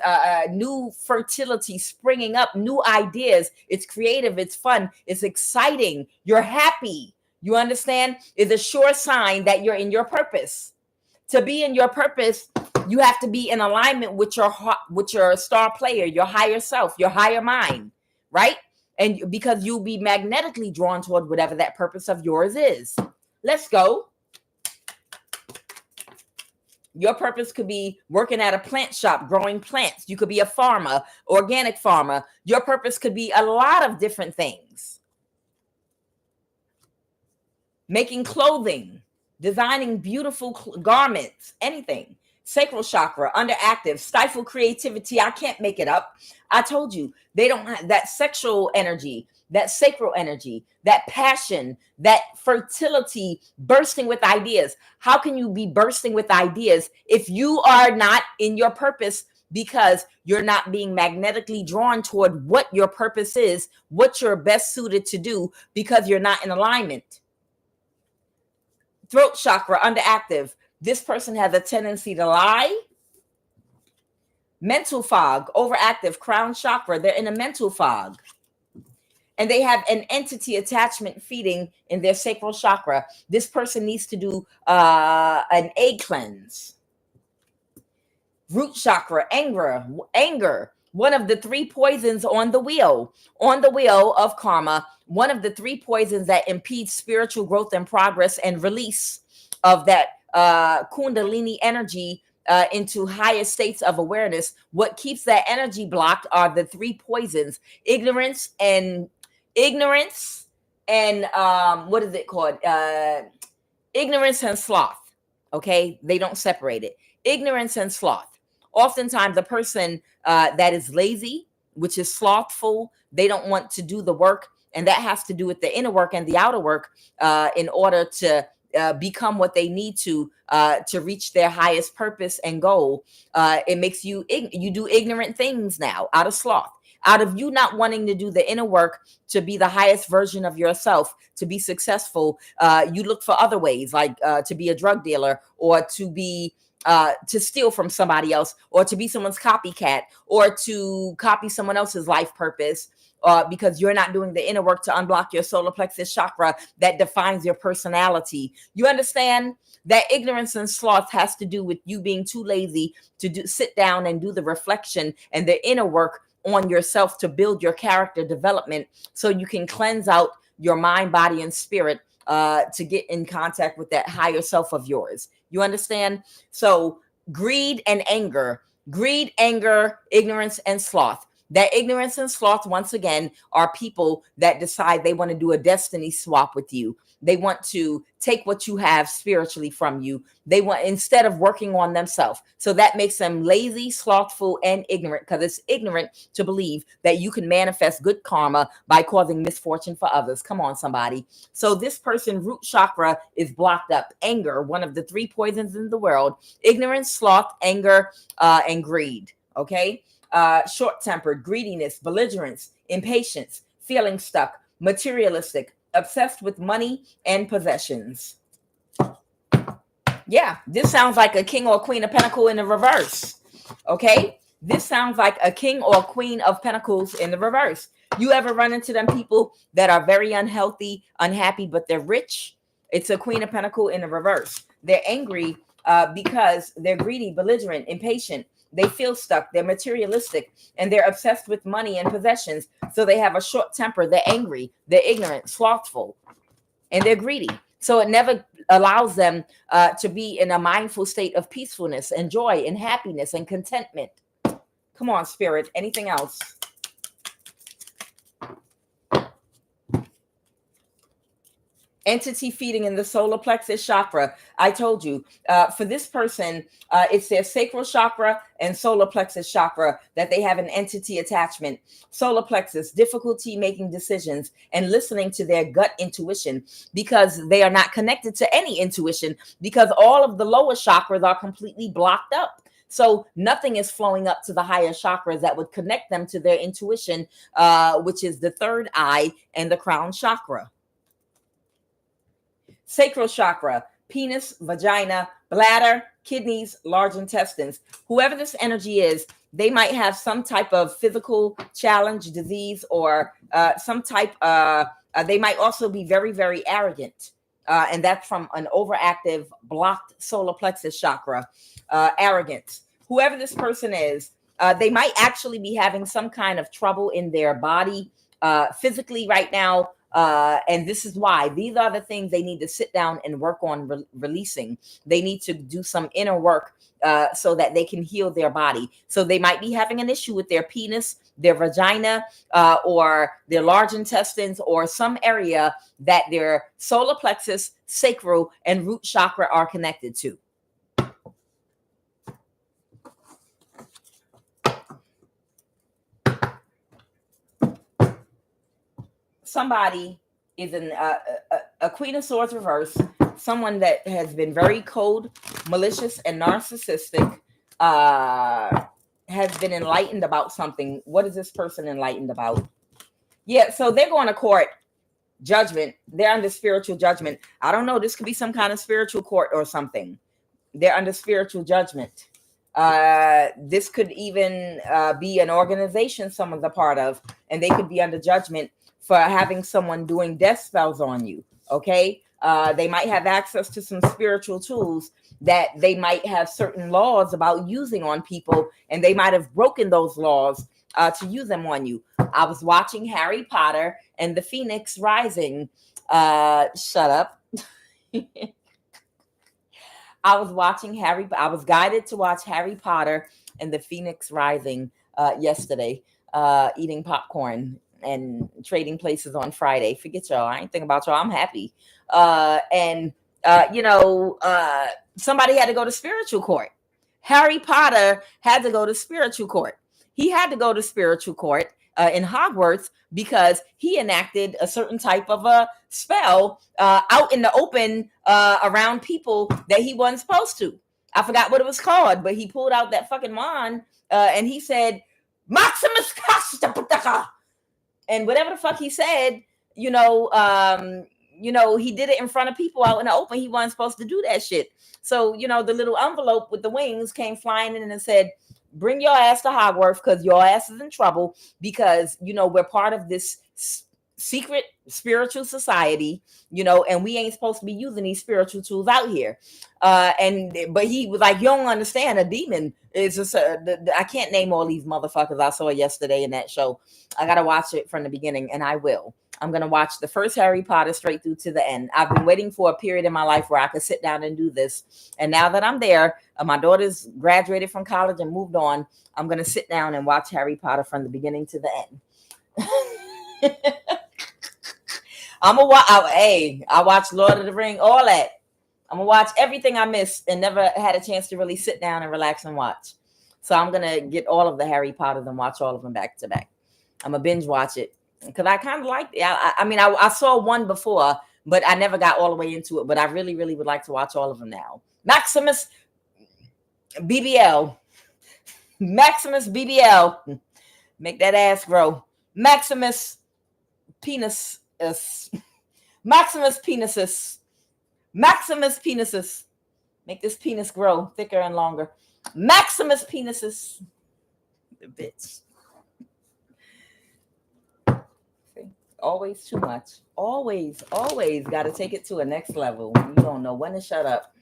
new fertility springing up, new ideas. It's creative. It's fun. It's exciting. You're happy. You understand? It's a sure sign that you're in your purpose. To be in your purpose, you have to be in alignment with your star player, your higher self, your higher mind, right? And because you'll be magnetically drawn toward whatever that purpose of yours is. Let's go. Your purpose could be working at a plant shop, growing plants. You could be a farmer, organic farmer. Your purpose could be a lot of different things. Making clothing, designing beautiful garments, anything. Sacral chakra, underactive, stifle creativity. I can't make it up. I told you, they don't have that sexual energy, that sacral energy, that passion, that fertility, bursting with ideas. How can you be bursting with ideas if you are not in your purpose? Because you're not being magnetically drawn toward what your purpose is, what you're best suited to do, because you're not in alignment. Throat chakra, underactive. This person has a tendency to lie. Mental fog, overactive, crown chakra. They're in a mental fog. And they have an entity attachment feeding in their sacral chakra. This person needs to do an egg cleanse. Root chakra, anger. One of the three poisons on the wheel of karma. One of the three poisons that impede spiritual growth and progress and release of that Kundalini energy into higher states of awareness. What keeps that energy blocked are the three poisons: ignorance and what is it called? Ignorance and sloth. Okay, they don't separate it. Ignorance and sloth. Oftentimes, the person that is lazy, which is slothful, they don't want to do the work, and that has to do with the inner work and the outer work in order to become what they need to reach their highest purpose and goal. It makes you do ignorant things now out of sloth, out of you not wanting to do the inner work to be the highest version of yourself, to be successful. You look for other ways, like to be a drug dealer or to be to steal from somebody else, or to be someone's copycat, or to copy someone else's life purpose, because you're not doing the inner work to unblock your solar plexus chakra that defines your personality. You understand that ignorance and sloth has to do with you being too lazy to sit down and do the reflection and the inner work on yourself to build your character development, so you can cleanse out your mind, body, and spirit, to get in contact with that higher self of yours. You understand? So greed, anger, ignorance, and sloth. That ignorance and sloth, once again, are people that decide they want to do a destiny swap with you. They want to take what you have spiritually from you. They want, instead of working on themselves. So that makes them lazy, slothful, and ignorant, because it's ignorant to believe that you can manifest good karma by causing misfortune for others. Come on, somebody. So this person, root chakra is blocked up. Anger, one of the 3 poisons in the world. Ignorance, sloth, anger, and greed. Okay? Short-tempered, greediness, belligerence, impatience, feeling stuck, materialistic, obsessed with money and possessions. Yeah, this sounds like a king or queen of pentacles in the reverse. Okay? This sounds like a king or queen of pentacles in the reverse. You ever run into them people that are very unhealthy, unhappy, but they're rich? It's a queen of pentacles in the reverse. They're angry because they're greedy, belligerent, impatient. They feel stuck. They're materialistic, and they're obsessed with money and possessions. So they have a short temper. They're angry. They're ignorant, slothful, and they're greedy. So it never allows them to be in a mindful state of peacefulness and joy and happiness and contentment. Come on, spirit. Anything else? Entity feeding in the solar plexus chakra. I told you, for this person, it's their sacral chakra and solar plexus chakra that they have an entity attachment. Solar plexus, difficulty making decisions and listening to their gut intuition, because they are not connected to any intuition, because all of the lower chakras are completely blocked up. So nothing is flowing up to the higher chakras that would connect them to their intuition, which is the third eye and the crown chakra. Sacral chakra, penis, vagina, bladder, kidneys, large intestines. Whoever this energy is, they might have some type of physical challenge, disease, or some type, they might also be very, very arrogant. And that's from an overactive, blocked solar plexus chakra, arrogance. Whoever this person is, they might actually be having some kind of trouble in their body, physically right now. And this is why these are the things they need to sit down and work on releasing. They need to do some inner work so that they can heal their body. So they might be having an issue with their penis, their vagina, or their large intestines, or some area that their solar plexus, sacral, and root chakra are connected to. Somebody is a Queen of Swords reverse, someone that has been very cold, malicious, and narcissistic, has been enlightened about something. What is this person enlightened about? Yeah, so they're going to court, judgment. They're under spiritual judgment. I don't know. This could be some kind of spiritual court or something. They're under spiritual judgment. This could even be an organization someone's a part of, and they could be under judgment for having someone doing death spells on you. Okay. They might have access to some spiritual tools that they might have certain laws about using on people, and they might have broken those laws to use them on you. I was watching Harry Potter and the Phoenix Rising. Shut up. I was guided to watch Harry Potter and the Phoenix Rising yesterday, eating popcorn and trading places on Friday. Forget y'all. I ain't thinking about y'all. I'm happy. Somebody had to go to spiritual court. Harry Potter had to go to spiritual court. He had to go to spiritual court in Hogwarts because he enacted a certain type of a spell out in the open around people that he wasn't supposed to. I forgot what it was called, but he pulled out that fucking wand and he said, Maximus Casta, and whatever the fuck he said, he did it in front of people out in the open. He wasn't supposed to do that shit. So, the little envelope with the wings came flying in and said, bring your ass to Hogwarts because your ass is in trouble because, we're part of this secret spiritual society, and we ain't supposed to be using these spiritual tools out here. But he was like, you don't understand, a demon is just, I can't name all these motherfuckers I saw yesterday in that show. I got to watch it from the beginning, and I will. I'm going to watch the first Harry Potter straight through to the end. I've been waiting for a period in my life where I could sit down and do this. And now that I'm there, my daughter's graduated from college and moved on. I'm going to sit down and watch Harry Potter from the beginning to the end. I watched Lord of the Ring, all that. I'm going to watch everything I missed and never had a chance to really sit down and relax and watch. So I'm going to get all of the Harry Potters and watch all of them back to back. I'm going to binge watch it. Because I kind of liked it. I saw one before, but I never got all the way into it. But I really, really would like to watch all of them now. Maximus BBL. Make that ass grow. Maximus penises. Make this penis grow thicker and longer. Maximus penises. The bitch. Always too much. Always got to take it to a next level. You don't know when to shut up.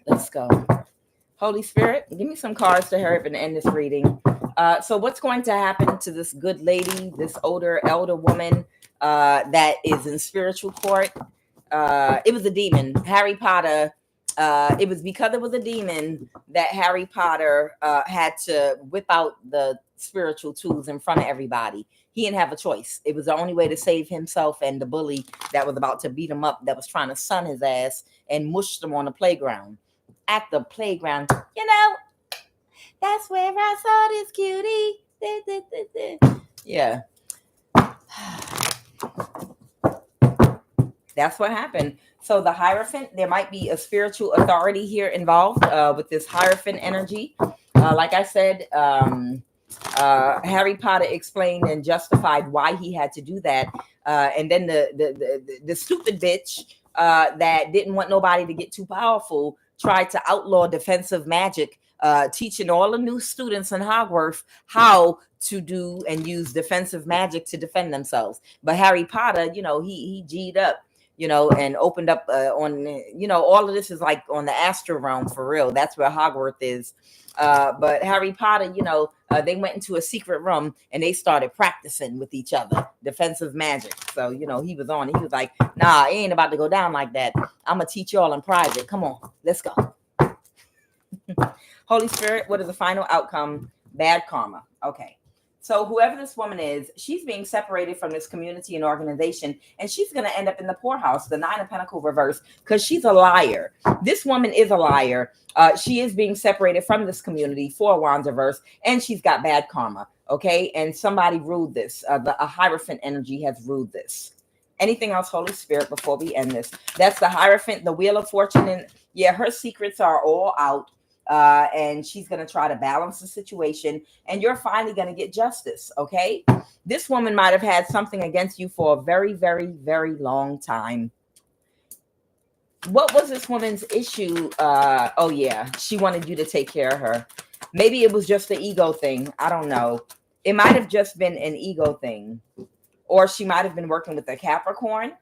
Let's go. Holy Spirit, give me some cards to hurry up and end this reading. So what's going to happen to this good lady, this elder woman that is in spiritual court? It was a demon. Harry Potter. It was because it was a demon that Harry Potter had to whip out the spiritual tools in front of everybody. He didn't have a choice. It was the only way to save himself and the bully that was about to beat him up, that was trying to sun his ass and mush him on the playground. At the playground, that's where I saw this cutie. Yeah. That's what happened. So the Hierophant, there might be a spiritual authority here involved with this Hierophant energy. Like I said, Harry Potter explained and justified why he had to do that. And then the stupid bitch that didn't want nobody to get too powerful tried to outlaw defensive magic, teaching all the new students in Hogwarts how to do and use defensive magic to defend themselves. But Harry Potter, he G'd up, and opened up on, all of this is like on the astral realm for real. That's where Hogwarts is. But Harry Potter, they went into a secret room and they started practicing with each other defensive magic. So, he was on. He was like, nah, it ain't about to go down like that. I'm going to teach y'all in private. Come on, let's go. Holy Spirit, what is the final outcome? Bad karma. Okay. So whoever this woman is, she's being separated from this community and organization, and she's going to end up in the poorhouse, the Nine of Pentacles reverse, because she's a liar. This woman is a liar. She is being separated from this community, Four Wands reverse, and she's got bad karma. Okay. And somebody ruled this. A Hierophant energy has ruled this. Anything else, Holy Spirit, before we end this? That's the Hierophant, the Wheel of Fortune. And yeah, her secrets are all out. And she's going to try to balance the situation, and you're finally going to get justice. Okay. This woman might have had something against you for a very, very, very long time. What was this woman's issue? Oh yeah. She wanted you to take care of her. Maybe it was just the ego thing. I don't know. It might have just been an ego thing, or she might have been working with a Capricorn.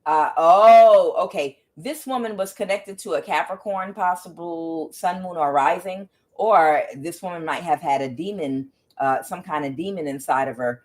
Okay. This woman was connected to a Capricorn, possible sun, moon, or rising, or this woman might have had a demon, some kind of demon inside of her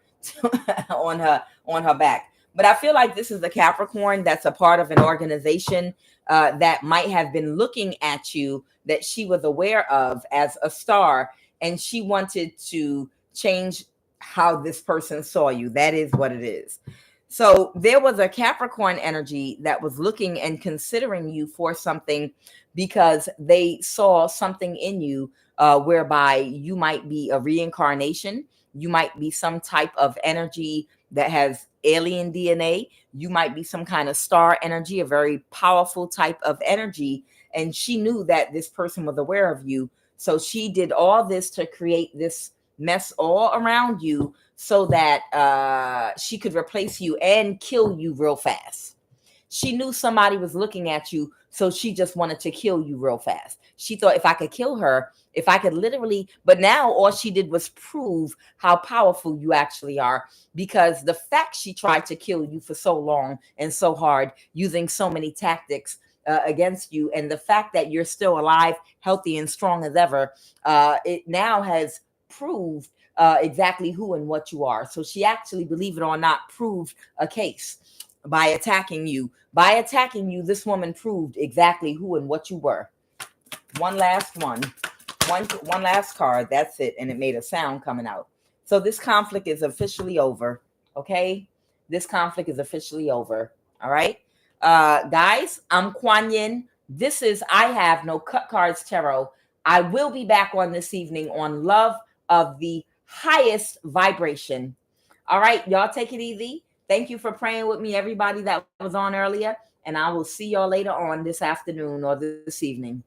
on her back. But I feel like this is a Capricorn that's a part of an organization that might have been looking at you, that she was aware of as a star, and she wanted to change how this person saw you. That is what it is. So there was a Capricorn energy that was looking and considering you for something, because they saw something in you whereby you might be a reincarnation. You might be some type of energy that has alien DNA. You might be some kind of star energy, a very powerful type of energy. And she knew that this person was aware of you. So she did all this to create this mess all around you so that she could replace you and kill you real fast. She knew somebody was looking at you, so she just wanted to kill you real fast. She thought if I could kill her, if I could literally, but now all she did was prove how powerful you actually are, because the fact she tried to kill you for so long and so hard, using so many tactics against you, and the fact that you're still alive, healthy, and strong as ever, it now has proved exactly who and what you are. So she actually, believe it or not, proved a case by attacking you. By attacking you, this woman proved exactly who and what you were. One last one. One last card. That's it. And it made a sound coming out. So this conflict is officially over. Okay? This conflict is officially over. All right? Guys, I'm Kuan Yin. This is I Have No Cut Cards Tarot. I will be back on this evening on love of the highest vibration. All right? Y'all take it easy. Thank you for praying with me, everybody that was on earlier. And I will see y'all later on this afternoon or this evening.